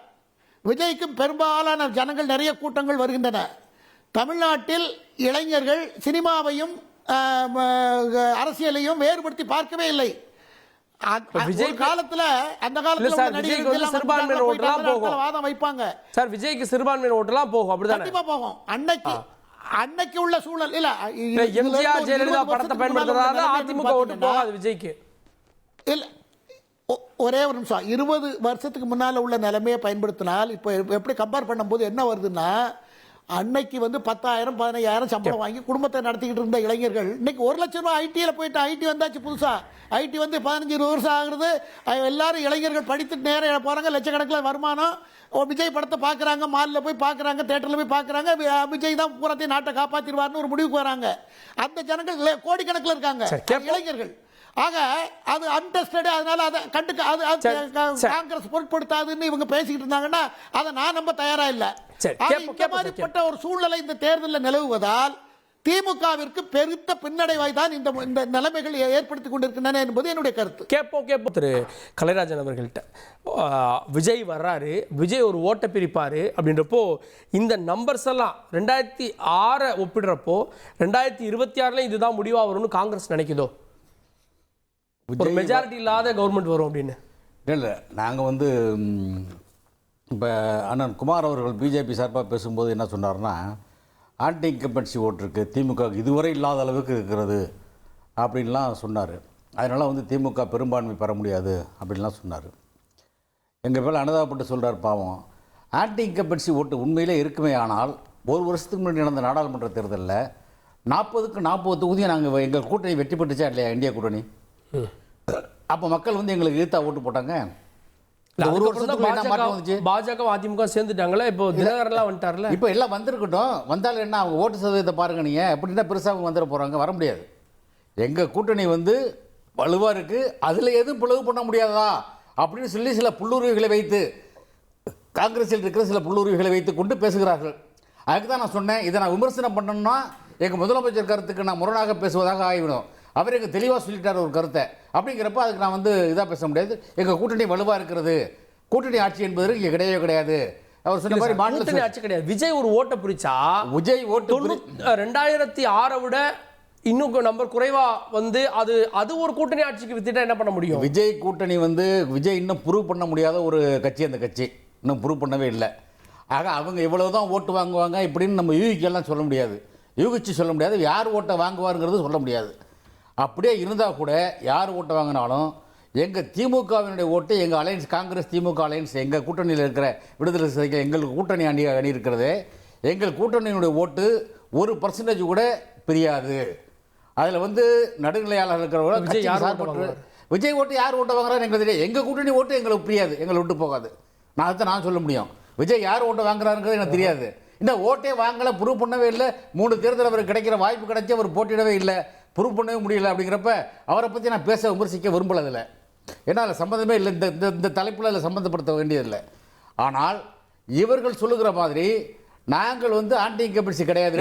விஜய்க்கும் பெரும்பாலான ஜனங்கள், நிறைய கூட்டங்கள் வருகின்றன. தமிழ்நாட்டில் இளைஞர்கள் சினிமாவையும் அரசியலையும் வேறுபடுத்தி பார்க்கவே இல்லை. விஜய் காலத்துல அந்த காலத்துல சிறுபான்மையினர் ஓட்டெல்லாம் போகும், வாதம் வைப்பாங்க சார். விஜய்க்கு சிறுபான்மையினர் ஓட்டெல்லாம் போகும், அப்படிதான் கண்டிப்பா போகும். அன்னைக்கு உள்ள சூழல் இல்ல. எம்ஜிஆர் ஜெயலலிதா படத்தை பயன்படுத்துறதால அதிமுக ஓட்டு போகாது விஜய்க்கு. இல்ல, ஒரே ஒரு நிமிஷம். 20 வருஷத்துக்கு முன்னால உள்ள நிலைமையை பயன்படுத்தினால் இப்ப எப்படி கம்பேர் பண்ணும்போது என்ன வருதுன்னா, அன்னைக்கு வந்து 10,000 15,000 சம்பளம் வாங்கி குடும்பத்தை நடத்திக்கிட்டு இருந்த இளைஞர்கள் இன்னைக்கு 1 லட்சம் ரூபாய் ஐடியில போயிட்டு, ஐடி வந்தாச்சு புதுசா. ஐடி வந்து 15-20 வருஷம் ஆகுறது. எல்லாரும் இளைஞர்கள் படித்துட்டு நேரம் போறாங்க. லட்சக்கணக்கில் வருமானம். விஜய் படத்தை பார்க்குறாங்க, மாலில் போய் பார்க்குறாங்க, தேட்டரில் போய் பார்க்குறாங்க. விஜய் தான் பூரத்தையும் நாட்டை காப்பாற்றிடுவார்னு ஒரு முடிவுக்கு வராங்க. அந்த ஜனங்கள் கோடிக்கணக்கில் இருக்காங்க, இளைஞர்கள். ஆக அது அன்டெஸ்டட். அதனால அதை காங்கிரஸ் பொருட்படுத்தாதுன்னு இவங்க பேசிக்கிட்டு இருந்தாங்கன்னா அதை நான் நம்ப தயாரா இல்லை. இந்த மாதிரிப்பட்ட ஒரு சூழ்நிலை இந்த தேர்தலில் நிலவுவதால் திமுகவிற்கு பெருத்த பின்னடைவாய் தான் இந்த நிலைமைகள் ஏற்படுத்திக் கொண்டிருக்கின்றன என்பது என்னுடைய கருத்து. கேட்போம் திரு கலைராஜன் அவர்கள்ட்ட. விஜய் வர்றாரு, விஜய் ஒரு ஓட்டை பிரிப்பாரு அப்படின்றப்போ இந்த நம்பர்ஸ் எல்லாம் 2006 ஒப்பிடுறப்போ 2026 இதுதான் முடிவா வரும்னு காங்கிரஸ் நினைக்குதோ? ஒரு மெஜாரிட்டி இல்லாத கவர்மெண்ட் வரும் அப்படின்னு. இல்லை, நாங்கள் வந்து இப்போ அண்ணன் குமார் அவர்கள் பிஜேபி சார்பாக பேசும்போது என்ன சொன்னார்னா, ஆன்டி இன்கம்பன்சி ஓட்டு இருக்குது திமுக இதுவரை இல்லாத அளவுக்கு இருக்கிறது அப்படின்லாம் சொன்னார். அதனால் வந்து திமுக பெரும்பான்மை பெற முடியாது அப்படின்லாம் சொன்னார். எங்கள் பேர் அனுதாபப்பட்டு சொல்கிறார். பாவம், ஆன்டி இன்கம்பன்சி ஓட்டு உண்மையிலே இருக்குமே. ஆனால் ஒரு வருஷத்துக்கு முன்னாடி நடந்த நாடாளுமன்ற தேர்தலில் 40க்கு 40 தொகுதியை நாங்கள் எங்கள் கூட்டணி வெற்றி பெற்றுச்சா இல்லையா, இந்தியா கூட்டணி? அப்போ மக்கள் வந்து எங்களுக்கு எதிர்த்தா ஓட்டு போட்டாங்க. பாஜக அதிமுக சேர்ந்துட்டாங்களே, இப்போ தினகரன்லாம் வந்துட்டார்ல. இப்போ எல்லாம் வந்திருக்கட்டும், வந்தாலும் என்ன, அவங்க ஓட்டு சதவீதத்தை பாருங்க. நீங்கள் எப்படின்னா பெருசாக வந்துட போகிறாங்க, வர முடியாது. எங்கள் கூட்டணி வந்து வலுவாக இருக்குது, அதில் எதுவும் பிளவு பண்ண முடியாதா அப்படின்னு சொல்லி சில புல்லுருவிகளை வைத்து, காங்கிரஸில் இருக்கிற சில புல்லுருவிகளை வைத்து கொண்டு பேசுகிறார்கள். அதுக்கு தான் நான் சொன்னேன், இதை நான் விமர்சனம் பண்ணணும்னா எங்கள் முதலமைச்சர் கருத்துக்கு நான் முரணாக பேசுவதாக ஆகிவிடும். அவர் எங்க தெளிவாக சொல்லிட்டார் ஒரு கருத்தை. அப்படிங்கிறப்ப அதுக்கு நான் வந்து இதாக பேச முடியாது. எங்கள் கூட்டணி வலுவாக இருக்கிறது, கூட்டணி ஆட்சி என்பது இங்கே கிடையவே கிடையாது. அவர் சொன்ன மாதிரி கூட்டணி ஆட்சி கிடையாது. விஜய் ஒரு ஓட்டை பிரிச்சா விஜய் ஓட்டு 2006 விட இன்னும் நம்பர் குறைவா வந்து அது ஒரு கூட்டணி ஆட்சிக்கு வித்திட்டா என்ன பண்ண முடியும்? விஜய் கூட்டணி வந்து விஜய் இன்னும் ப்ரூவ் பண்ண முடியாத ஒரு கட்சி. அந்த கட்சி இன்னும் ப்ரூவ் பண்ணவே இல்லை. ஆக அவங்க இவ்வளவுதான் ஓட்டு வாங்குவாங்க இப்படின்னு நம்ம யூகிக்கெல்லாம் சொல்ல முடியாது, யூகிச்சு சொல்ல முடியாது. யார் ஓட்டை வாங்குவாருங்கிறது சொல்ல முடியாது. அப்படியே இருந்தால் கூட யார் ஓட்டை வாங்கினாலும் எங்கள் திமுகவினுடைய ஓட்டு, எங்கள் அலையன்ஸ் காங்கிரஸ் திமுக அலையன்ஸ், எங்கள் கூட்டணியில் இருக்கிற விடுதலை சிறுத்தைகள் எங்களுக்கு கூட்டணி அணி இருக்கிறது. எங்கள் கூட்டணியினுடைய ஓட்டு 1% கூட பிரியாது. அதில் வந்து நடுநிலையாளர் இருக்கிறவங்க விஜய் ஓட்டு யார் ஓட்டை வாங்குறாரு எங்களுக்கு தெரியாது. எங்கள் கூட்டணி ஓட்டு எங்களுக்கு பிரியாது, எங்களை விட்டு போகாது. நான் சொல்ல முடியும். விஜய் யார் ஓட்டை வாங்குறாருங்கிறது எனக்கு தெரியாது. இந்த ஓட்டே வாங்கலை, ப்ரூவ் பண்ணவே இல்லை. 3 தேர்தல் அவருக்கு கிடைக்கிற வாய்ப்பு கிடைச்சி அவர் போட்டியிடவே இல்லை, ப்ரூவ் பண்ணவே முடியல. அப்படிங்கிறப்ப அவரை பற்றி நான் விமர்சிக்க விரும்பல. அதில் ஏன்னா அதில் சம்மந்தமே இல்லை, இந்த தலைப்பில் அதில் சம்மந்தப்படுத்த வேண்டியதில்லை. ஆனால் இவர்கள் சொல்லுகிற மாதிரி நாங்கள் வந்து ஆன்டி இன்கம்பன்சி கிடையாது.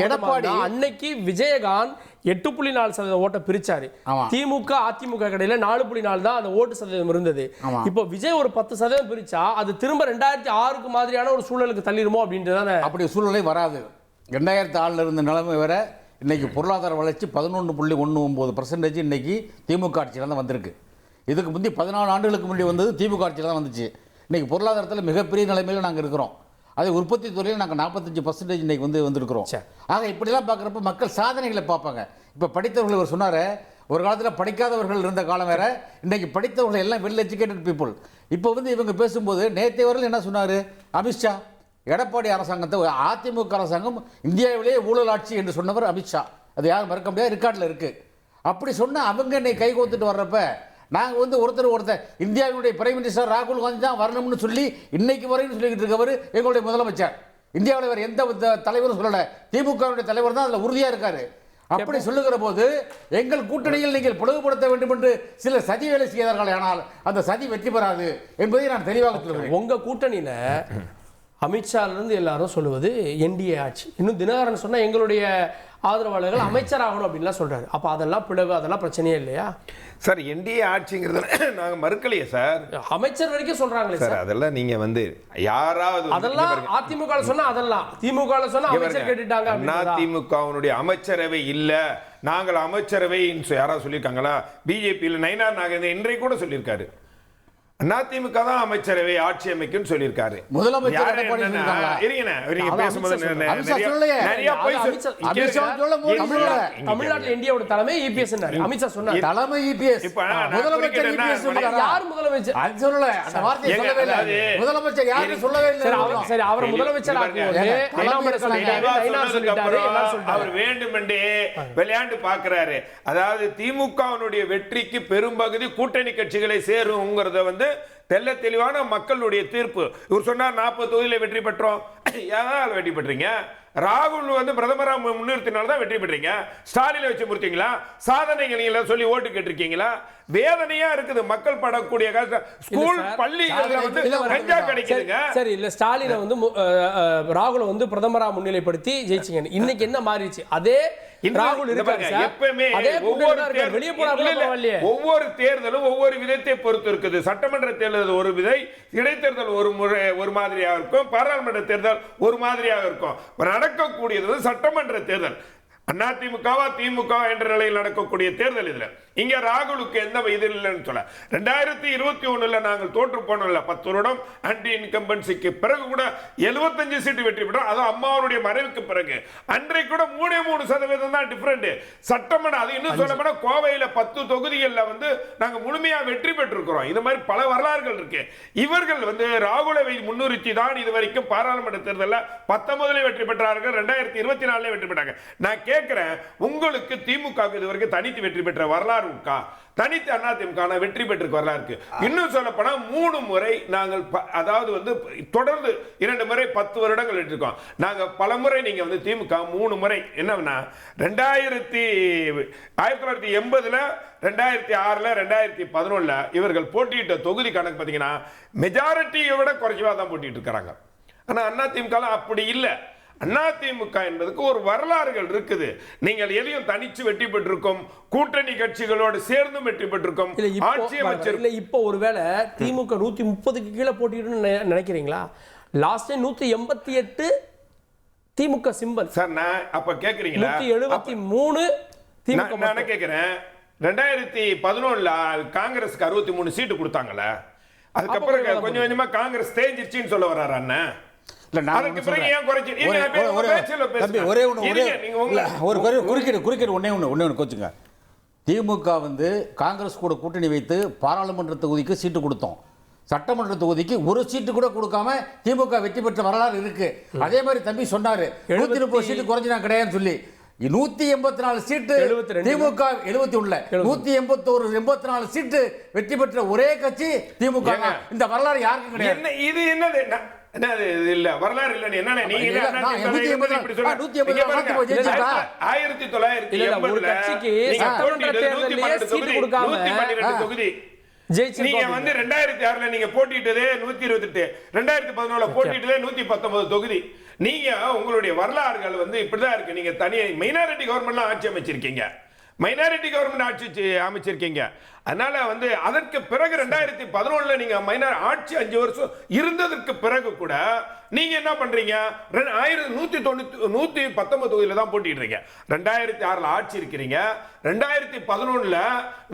எடப்பாடி அன்னைக்கு விஜயகாந்த் 8.4% ஓட்டை பிரிச்சாரு. திமுக அதிமுக கடையில 4.4 தான் அந்த ஓட்டு சதவீதம் இருந்தது. இப்போ விஜய் ஒரு 10% பிரிச்சா அது திரும்ப 2006க்கு மாதிரியான ஒரு சூழலுக்கு தள்ளிடுமோ அப்படின்றதான? அப்படி சூழ்நிலை வராது. 2006 இருந்த நிலைமை வர இன்னைக்கு பொருளாதார வளர்ச்சி 11.19% இன்னைக்கு திமுக ஆட்சியில் தான் வந்திருக்கு. இதுக்கு முந்தி 14 ஆண்டுகளுக்கு முன்னாடி வந்தது திமுக ஆட்சியில் தான் வந்துச்சு. இன்னைக்கு பொருளாதாரத்தில் மிகப்பெரிய நிலைமையில் நாங்கள் இருக்கிறோம். அதே உற்பத்தி துறையில் நாங்கள் 45% இன்னைக்கு வந்திருக்கிறோம். ஆக இப்படிலாம் பார்க்குறப்ப மக்கள் சாதனைகளை பார்ப்பாங்க. இப்போ படித்தவர்கள் இவர் சொன்னார், ஒரு காலத்தில் படிக்காதவர்கள் இருந்த காலம் வேற, இன்னைக்கு படித்தவர்கள் எல்லாம் வெல் எஜுகேட்டட் பீப்புள். இப்போ இவங்க பேசும்போது நேற்றைய வரையில் என்ன சொன்னார் அமித்ஷா, எடப்பாடி அரசாங்கத்தை அதிமுக அரசாங்கம் இந்தியாவிலேயே ஊழல் ஆட்சி என்று சொன்னவர் அமித்ஷா. அது யாரும் மறக்க முடியாது, ரெக்கார்டில் இருக்குது. அப்படி சொன்னால் அவங்க இன்னைக்கு கை கோத்துட்டு வர்றப்ப நாங்கள் ஒருத்தர் இந்தியாவினுடைய பிரைம் மினிஸ்டர் ராகுல் காந்தி தான் வரணும்னு சொல்லி இன்னைக்கு வரையும் சொல்லிக்கிட்டு இருக்கவர் எங்களுடைய முதலமைச்சர். இந்தியாவில் வேறு எந்த தலைவரும் சொல்லலை, திமுகவுடைய தலைவர் தான் அதில் உறுதியாக இருக்காரு. அப்படி சொல்லுகிற போது எங்கள் கூட்டணியில் நீங்கள் பிளவுபடுத்த வேண்டும் என்று சில சதி வேலை செய்தார்கள். ஆனால் அந்த சதி வெற்றி பெறாது என்பதை நான் தெளிவாக சொல்லுவேன். உங்கள் கூட்டணியில் அமித்ஷாலிருந்து எல்லாரும் சொல்லுவது என்டிஏ ஆட்சி. இன்னும் தினகரன் சொன்னால் எங்களுடைய ஆதரவாளர்கள் அமைச்சராகணும் அப்படின்லாம் சொல்றாரு. அப்போ அதெல்லாம் பிளவு, அதெல்லாம் பிரச்சனையே இல்லையா சார்? என்டிஏ ஆட்சிங்கிறது நாங்கள் மறுக்கலையே சார், அமைச்சர் வரைக்கும் சொல்றாங்களே சார். அதெல்லாம் நீங்க யாராவது அதெல்லாம் அதிமுக சொன்னா, அதெல்லாம் திமுக சொன்னா அமைச்சர் கேட்டுட்டாங்க. அதிமுகவுடைய அமைச்சரவை இல்ல, நாங்கள் அமைச்சரவை யாராவது சொல்லியிருக்காங்களா? பிஜேபியில் நயினார் நாகேந்திரன் இன்றைக்கு கூட சொல்லியிருக்காரு, அதிமுக தான் அமைச்சரவை ஆட்சி அமைக்கும் சொல்லியிருக்காரு. முதலமைச்சர் தமிழ்நாட்டில் இந்தியாவோட தலைமை இபிஎஸ் அமித்ஷா சொன்னார். தலைமை இபிஎஸ் முதலமைச்சர் யார் முதலமைச்சர் அது சொல்லல, அந்த வார்த்தையை சொல்லவே இல்லை. முதலமைச்சர் யாரும் சொல்லவே இல்லை. சரி, அவர் முதலமைச்சர் அவர் வேண்டுமென்றே விளையாண்டு பார்க்கிறாரு. அதாவது திமுகவினுடைய வெற்றிக்கு பெரும்பகுதி கூட்டணி கட்சிகளை சேருங்கிறத தெல்ல தெளிவான மக்களுடைய தீர்ப்பு. இவர் சொன்னார் 40 தொகுதியில வெற்றி பெற்றோம். யாரால வெற்றி பெற்றீங்க? ராகுல் பிரதமரா முன்னிறுத்தினால தான் வெற்றி பெற்றீங்க. ஸ்டாலினை வச்சு முடித்தீங்களா? சாதனைகளை சொல்லி ஓட்டு கேட்டிருக்கீங்களா? வேதனையா இருக்குது மக்கள் படக்கூடிய கஷ்டம். ஸ்கூல் பள்ளிகள்ல கஞ்சா கிடைக்குதுங்க. சரி, இல்ல ஸ்டாலினை ராகுல பிரதமரா முன்னிலைப்படுத்தி ஜெயிச்சிங்க. இன்னைக்கு என்ன மாறிச்சு? அதே ராகுல் இருக்காங்க. எப்பவுமே ஒவ்வொரு தேர்தலும் ஒவ்வொரு விதத்தை பொறுத்து இருக்குது. சட்டமன்ற தேர்தல் ஒரு விதை, இடைத்தேர்தல் ஒரு மாதிரியாக இருக்கும், பாராளுமன்ற தேர்தல் ஒரு மாதிரியாக இருக்கும். நடக்கக்கூடியது சட்டமன்ற தேர்தல். அதிமுகவா திமுக என்ற நிலையில் நடக்கக்கூடிய தேர்தல். இதுல இங்க ராகுலுக்கு எந்த இது இல்லைன்னு சொல்ல 2021 நாங்கள் தோற்று போனோம். 10 வருடம் ஆன்டி இன்கம்பன்சிக்கு பிறகு கூட 75 சீட்டு வெற்றி பெற்றோம். அது அம்மாவுடைய மறைவுக்கு பிறகு. அன்றைக்கு கூட 3% தான் டிஃபரெண்ட். சட்டமன்ற அது இன்னும் சொல்ல போனா கோவையில் 10 தொகுதிகளில் நாங்கள் முழுமையா வெற்றி பெற்றிருக்கிறோம். இது மாதிரி பல வரலாறுகள் இருக்கு. இவர்கள் ராகுலை முன்னிறுத்தி தான் இதுவரைக்கும் பாராளுமன்ற தேர்தலில் 19 வெற்றி பெற்றார்கள், 2024 வெற்றி பெற்றாங்க. நான் கேட்கிறேன், உங்களுக்கு திமுக இதுவரைக்கும் தனித்து வெற்றி பெற்ற வரலாறு இருக்கா? தனித்து அதிமுக வெற்றி பெற்று வரலாறு இருக்கு. இன்னும் சொல்ல போனா 3 முறை நாங்கள் அதாவது தொடர்ந்து 2 முறை 10 வருடங்கள் வெற்றிருக்கோம். நாங்க பல முறை நீங்க திமுக 3 முறை என்னன்னா 1980 2006 2011 இவர்கள் போட்டியிட்ட தொகுதி கணக்கு பாத்தீங்கன்னா மெஜாரிட்டியை விட குறைச்சவா தான் போட்டிட்டு இருக்காங்க. ஆனா அதிமுக அப்படி இல்லை. அதிமுக என்பதுக்கு ஒரு வரலாறுகள் இருக்குது. நீங்கள் எதையும் தனிச்சு வெற்றி பெற்றிருக்கும், கூட்டணி கட்சிகளோடு சேர்ந்தும் வெற்றி பெற்றிருக்கும், ஆட்சி அமைச்சர். இல்ல இப்போ ஒருவேளை திமுக 130க்கு கீழே போட்டியிடுன்னு நினைக்கிறீங்களா? லாஸ்ட் டைம் 188 திமுக சிம்பல் சார். நான் அப்ப கேக்குறீங்களா 173 திமுக. நான் கேக்குறேன் 2011 காங்கிரஸ்க்கு 63 சீட்டு கொடுத்தாங்கல்ல, அதுக்கப்புறம் கொஞ்சம் கொஞ்சமா காங்கிரஸ் தேஞ்சிருச்சுன்னு சொல்ல வர்றாரு அண்ணன். திமுக வந்து காங்கிரஸ் கூட கூட்டணி வைத்து பாராளுமன்ற தொகுதிக்கு சீட்டு கொடுத்தோம், சட்டமன்ற தொகுதிக்கு ஒரு சீட்டு கூட கொடுக்காம திமுக வெற்றி பெற்ற வரலாறு இருக்கு. அதே மாதிரி தம்பி சொன்னாரு 130 சீட்டு குறைஞ்சு நான் கிடையாதுன்னு சொல்லி. 184 சீட்டு திமுக 71 181 சீட்டு வெற்றி பெற்ற ஒரே கட்சி திமுக. இந்த வரலாறு யாருக்கும் கிடையாது. இது என்னது இல்ல வரலாறு இல்ல. என்ன நீங்க 1980 தொகுதி நீங்க வந்து 2006 நீங்க போட்டிட்டதே 128, 2017 போட்டிட்டதே 119 தொகுதி. நீங்க உங்களுடைய வரலாறுகள் வந்து இப்படிதான் இருக்கு. நீங்க தனியா மைனாரிட்டி கவர்மெண்ட்லாம் ஆட்சி அமைச்சிருக்கீங்க, மைனாரிட்டி கவர்மெண்ட் ஆட்சி அமைச்சிருக்கீங்க. அதனால வந்து அதற்கு பிறகு 2011 நீங்க ஆட்சி 5 வருஷம் இருந்ததற்கு பிறகு கூட நீங்க என்ன பண்றீங்க? 119 தொகுதியில தான் போட்டிடுறீங்க. 2006 ஆட்சி இருக்கிறீங்க, 2011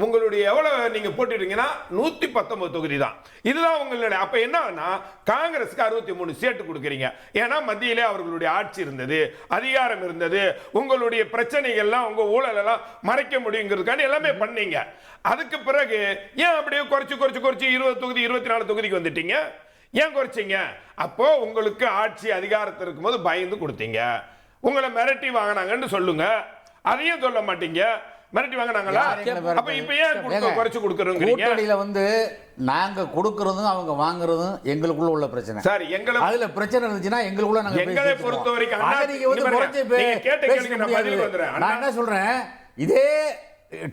உங்களுடைய எவ்வளவு நீங்க போட்டிடுறீங்கன்னா 119 தொகுதி தான். இதுதான் உங்களுடைய. அப்ப என்னன்னா காங்கிரஸுக்கு 63 சீட்டு கொடுக்குறீங்க. ஏன்னா மத்தியிலே அவர்களுடைய ஆட்சி இருந்தது, அதிகாரம் இருந்தது, உங்களுடைய பிரச்சனைகள்லாம் உங்க ஊழல் எல்லாம் மறைக்க முடியுங்கிறதுக்கான எல்லாமே பண்ணீங்க. அதுக்கு பிறகு ஏன் அப்படியே குறைச்சு 20 தொகுதி 24 தொகுதிக்கு வந்துட்டீங்க? ஏன் குறைச்சிங்க? அப்போ உங்களுக்கு ஆட்சி அதிகாரத்தில் இருக்கும்போது பயந்து கொடுத்தீங்க, உங்களை மிரட்டி வாங்கினாங்கன்னு சொல்லுங்க. அதையும் சொல்ல மாட்டீங்க. மிரட்டி வாங்கினாங்களா? அப்ப இப்ப ஏன் குறைச்சு கொடுக்கறோம்? கூட்டணியில வந்து நாங்க கொடுக்கறதும் அவங்க வாங்குறதும் எங்களுக்குள்ள உள்ள பிரச்சனை. சார் எங்களுக்கு அதுல பிரச்சனை இருந்துச்சுன்னா எங்களுக்குள்ள நாங்க எங்களை பொறுத்த வரைக்கும் நான் என்ன சொல்றேன், இதே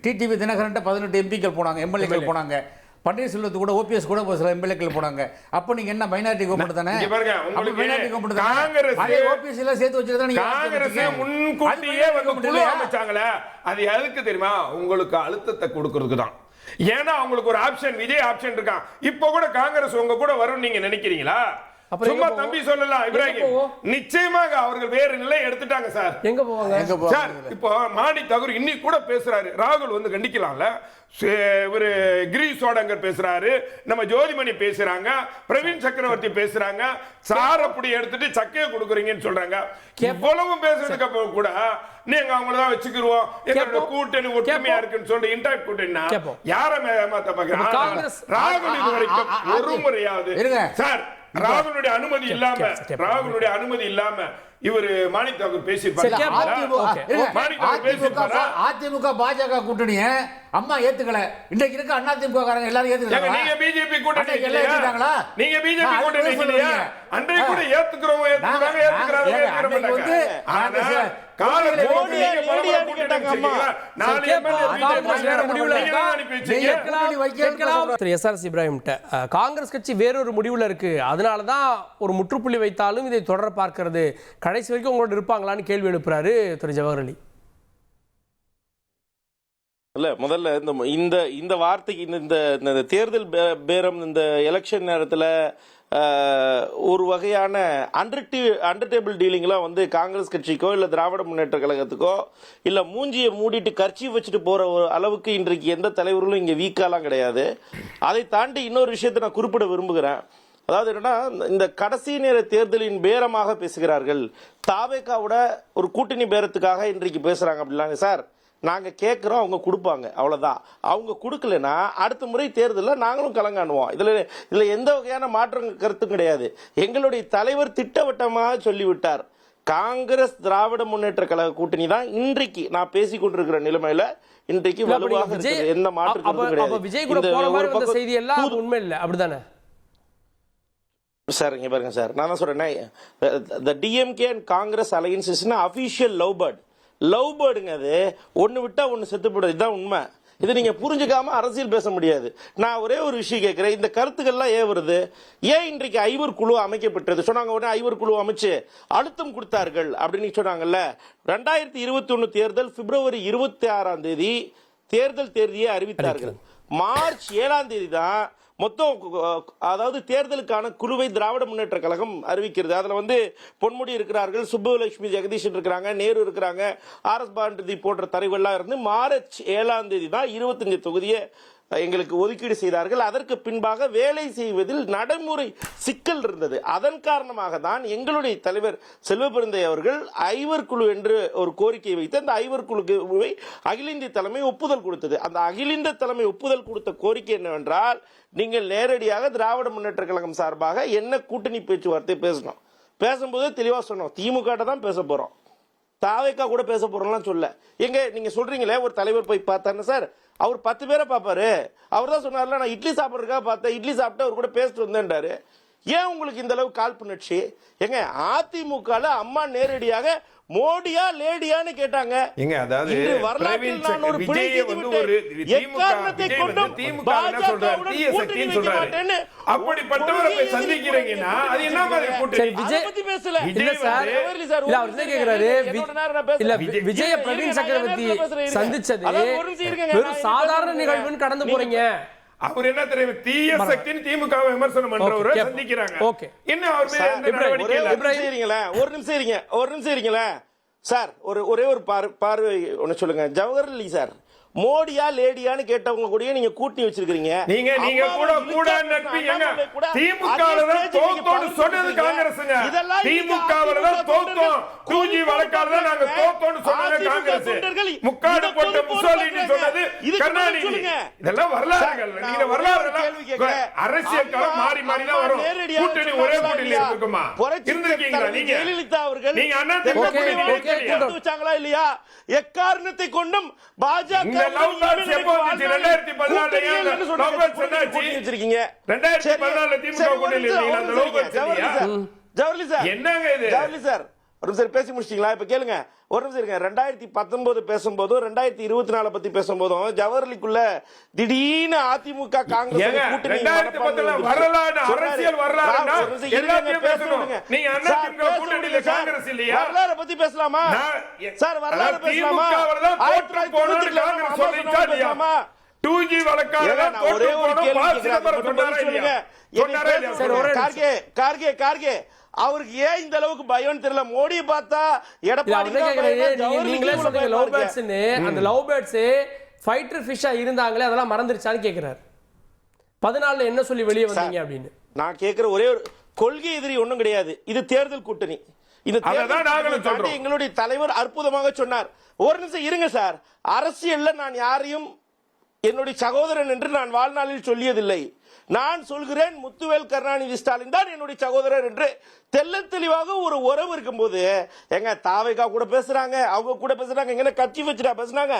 டிடிவி தினகரன் 18 எம்பிக்கள் போனாங்க, எம்எல்ஏக்கள் போனாங்க, பன்னீர்செல்வத்து கூட ஓபிஎஸ் கூட சில எம்எல்ஏக்கள் போனாங்க. அப்ப நீங்க என்ன மைனாரிட்டி கவர்மெண்ட் தானே? மைனாரிட்டி கவர்மெண்ட் காங்கிரஸ் அதே ஓபிஎஸ் எல்லாம் சேர்த்து வச்சிருந்தா நீங்க காங்கிரஸ் முன்கூட்டியே வந்து குழு அமைச்சாங்களே, அது எதுக்கு தெரியுமா? உங்களுக்கு அழுத்தத்தை கொடுக்கிறதுக்கு தான். ஏன்னா அவங்களுக்கு ஒரு ஆப்ஷன், விஜய் ஆப்ஷன் இருக்கான். இப்போ கூட காங்கிரஸ் உங்க கூட வரும் நீங்க நினைக்கிறீங்களா? சும்மா தம்பி சொல்லலாம் இப்ராஹிம், நிச்சயமாக அவர்கள் வேறு நிலை எடுத்துட்டாங்க சார். எங்க போவாங்க சார்? இப்போ மாணிக் தாகூர் இன்னைக்கு கூட பேசுறாரு, ராகுல் வந்து கண்டிக்கலாம்ல, ஒரு கிரீஷ் சோடங்கர் பேசுறாரு, நம்ம ஜோதிமணி பேசுறாங்க, பிரவீன் சக்கரவர்த்தி பேசுறாங்க, சாரப்படி எடுத்துட்டு சக்கையை கொடுக்குறீங்கன்னு சொல்றாங்க. எவ்வளவு பேசுறதுக்கு அப்ப கூட நீங்க அவங்கள தான் வச்சுக்கிருவோம், எங்களோட கூட்டணி ஒற்றுமையா இருக்குன்னு சொல்லி இன்டாக்ட் கூட்டணினா யாரை ஏமாத்த பாக்குறாங்க? ராகுல் இது வரைக்கும் ஒரு முறையாவது சார் ராகுலுடைய அனுமதி இல்லாம இவர் மாணிக் தாகூர் பேசியிருப்பாரு. அதிமுக பாஜக கூட்டணிய அம்மா ஏத்துக்கல, இன்னைக்கு இருக்க அதிமுக காரங்க எல்லாரும் ஏத்துக்கல. நீங்க பிஜேபி கூட்டணி ஏத்துட்டாங்களா? நீங்க பிஜேபி கூட்டணி இல்லையா? அன்றைய கூட ஏத்துக்குறோம் காங்கிரஸ் கட்சி வேறொரு முடிவுல இருக்கு, அதனாலதான் ஒரு முற்றுப்புள்ளி வைத்தாலும் இதை தொடர பார்க்கிறது, கடைசி வரைக்கும் உங்களோட இருப்பாங்களான்னு கேள்வி எழுப்புறாரு திரு ஜவஹர் அலி. இல்ல முதல்ல இந்த வார்த்தைக்கு இந்த தேர்தல் பேரம், இந்த எலெக்ஷன் நேரத்தில் ஒரு வகையான அண்டர் டேபிள் டீலிங்லாம் வந்து காங்கிரஸ் கட்சிக்கோ இல்லை திராவிட முன்னேற்ற கழகத்துக்கோ இல்லை மூஞ்சியை மூடிட்டு கர்ச்சீஃப் வச்சுட்டு போற ஒரு அளவுக்கு இன்றைக்கு எந்த தலைவர்களும் இங்கே வீக்காலாம் கிடையாது. அதை தாண்டி இன்னொரு விஷயத்தை நான் குறிப்பிட விரும்புகிறேன். அதாவது என்னன்னா, இந்த கடைசி நேர தேர்தலின் பேரமாக பேசுகிறார்கள். தாவேகாவோட ஒரு கூட்டணி பேரத்துக்காக இன்றைக்கு பேசுறாங்க அப்படிலாம். சார் நாங்க கேட்கிறோம், அவங்க கொடுப்பாங்க, அவ்வளவுதான். அவங்க கொடுக்கலன்னா அடுத்த முறை தேர்தலில் நாங்களும் கலங்காணுவோம். இதுல எந்த வகையான மாற்றம் கருத்தும் கிடையாது. எங்களுடைய தலைவர் திட்டவட்டமாக சொல்லிவிட்டார், காங்கிரஸ் திராவிட முன்னேற்ற கழக கூட்டணி தான் இன்றைக்கு நான் பேசிக் கொண்டிருக்கிற நிலைமையில இன்றைக்கு வலுவாக இருக்கிறது. எந்த மாற்றம் கிடையாது. செய்தி எல்லாம் உண்மை இல்லை, அப்படிதானே சார்? இங்க பாருங்க சார், நான் தான் சொல்றேன், DMK and Congress alliance is official love பேர்டுங்க. அது ஒன்னு விட்டா ஒன்னு செத்து போடுது, இதுதான் உண்மை. இது நீங்க புரிஞ்சுக்காம அரசியல் பேச முடியாது. நான் ஒரே ஒரு விஷயம் கேட்கிறேன், இந்த கருத்துக்கள்லாம் ஏன் வருது? ஏன் இன்றைக்கு ஐவர் குழு அமைக்கப்பட்டது? சொன்னாங்க உடனே ஐவர் குழு அமைச்சு அழுத்தம் கொடுத்தார்கள் அப்படின்னு சொன்னாங்கல்ல. 2021 தேர்தல் பிப்ரவரி 26 தேர்தல் தேதியை அறிவித்தார்கள். மார்ச் 7 தான் மொத்தம், அதாவது தேர்தலுக்கான குழுவை திராவிட முன்னேற்ற கழகம் அறிவிக்கிறது. அதுல பொன்முடி இருக்கிறார்கள், சுப்புலட்சுமி ஜெகதீஷன் இருக்கிறாங்க, நேரு இருக்கிறாங்க, RS பாரதி போன்ற தலைவர்கள்லாம் இருந்து மார்ச் 7 தான் 25 தொகுதியை எங்களுக்கு ஒதுக்கீடு செய்தார்கள். அதற்கு பின்பாக வேலை செய்வதில் நடைமுறை சிக்கல் இருந்தது. அதன் காரணமாக தான் எங்களுடைய தலைவர் செல்வபெருந்தை அவர்கள் ஐவர் குழு என்று ஒரு கோரிக்கை வைத்து அந்த ஐவர் குழுவை அகில இந்திய தலைமை ஒப்புதல் கொடுத்தது. அந்த அகில இந்திய தலைமை ஒப்புதல் கொடுத்த கோரிக்கை என்னவென்றால், நீங்கள் நேரடியாக திராவிட முன்னேற்ற கழகம் சார்பாக என்ன கூட்டணி பேச்சுவார்த்தை பேசணும். பேசும்போது தெளிவா சொன்னோம், திமுக தான் பேச போறோம், தாவேக்கா கூட பேச போறோம்லாம் சொல்ல. எங்க நீங்க சொல்றீங்களே ஒரு தலைவர் போய் பார்த்தாருன்னு, சார் அவர் 10 பேரை பார்ப்பாரு. அவர் தான் சொன்னார்ல, நான் இட்லி சாப்பிட்றதுக்காக பார்த்தேன், இட்லி சாப்பிட்டு அவர் கூட பேசிட்டு வந்தேன்டாரு. ஏன் உங்களுக்கு இந்த அளவு காழ்ப்புணர்ச்சி? எங்க அதிமுக அம்மா நேரடியாக மோடியா லேடியான்னு கேட்டாங்க. அதாவது வரலாற்றில் நான் ஒரு பிழை செய்து விட்டேன், எக்காரணத்தை கொண்டும் பாஜகவுடன் கூட்டணி வைக்க மாட்டேன்னு அப்படிப்பட்டவரை போய் சந்திக்கிறீங்கன்னா அது என்ன மாதிரி கூட்டணி? விஜய் பத்தி பேசல. இல்ல சார், இல்ல அவர் என்ன கேக்குறாரு, இல்ல விஜய பிரவீன் சக்கரவர்த்தி சந்திச்சது வெறும் சாதாரண நிகழ்வுன்னு கடந்து போறீங்க. அவர் என்ன தெரியும், தீய சக்தின்னு திமுக விமர்சனம் பண்றவரை சந்திக்கிறாங்க. என்ன அவர் ஒரு நிமிஷம் இருங்களே சார், ஒரே ஒரு பார்வை ஒன்னு சொல்லுங்க. ஜவஹர்லால் சார் மோடியா லேடியான்னு கேட்டவங்க கூட நீங்க கூட்டி வச்சிருக்கீங்க. நீங்க கூட நட்பு எங்க திமுகல தான் தோத்தோன்னு சொன்னது காங்கிரஸ்ங்க. திமுகல தான் தோத்தோம், 2G வழக்கால தான் நாங்க தோத்தோன்னு சொன்னது காங்கிரஸ். முக்காடு போட்ட முசோலினி சொன்னது கருணாநிதி. இதெல்லாம் வரலாறுகள். நீங்க வரலாறுல அரசியல் களம் மாறி மாறி தான் வரும். கூட்டணி ஒரே கூட்டணியில இருக்குமா? இருந்திருக்கீங்களா நீங்க? ஜெயலலிதா அவர்கள் நீங்க அண்ணா திமுக வச்சாங்களா இல்லையா? எக்காரணத்தை கொண்டும் பாஜக பேசி முடிச்சிட்டீங்களா? இப்ப கேளுங்க, ஒரு நிமிஷம் இருங்க. 2019 பேசும்போது 2024 பத்தி பேசும்போதும் ஜவஹர்லிக்குள்ள திடீர்னு அதிமுக காங்கிரஸ் கூட்டணி வரலாறு பத்தி பேசலாமா சார்? வரலாறு பேசலாமா? 2G வழக்காக ஒரே ஒரு கேள்வி கார்கே அவருக்கு ஏன் இந்த அளவுக்கு பயம் தெரியல? மோடியை பார்த்தா எடப்பாடி நீங்களே சொல்றீங்க லவ் பேர்ட்ஸ்னு, அந்த லவ் பேர்ட்ஸ் ஃபைட்டர் ஃபிஷ்ஷா இருந்தாங்களே அதெல்லாம் மறந்துருச்சான்னு கேக்குறாரு. 14 என்ன சொல்லி வெளியே வந்தீங்க அப்படின்னு நான் கேக்குற ஒரே ஒரு கொள்கை எதிரி ஒண்ணும் கிடையாது. இது தேர்தல் கூட்டணி. இந்த தேர்தல் எங்களுடைய தலைவர் அற்புதமாக சொன்னார். ஒரு நிமிஷம் இருங்க சார். அரசியல்ல நான் யாரையும் என்னுடைய சகோதரன் என்று நான் வாழ்நாளில் சொல்லியதில்லை. நான் சொல்கிறேன், முத்துவேல் கருணாநிதி ஸ்டாலின் தான் என்னுடைய சகோதரர் என்று தெல்ல தெளிவாக ஒரு உறவு இருக்கும்போது எங்க தாவேகா கூட பேசுறாங்க, அவங்க கூட பேசுறாங்க, எங்க கட்சி வச்சுட்டா பேசுனாங்க,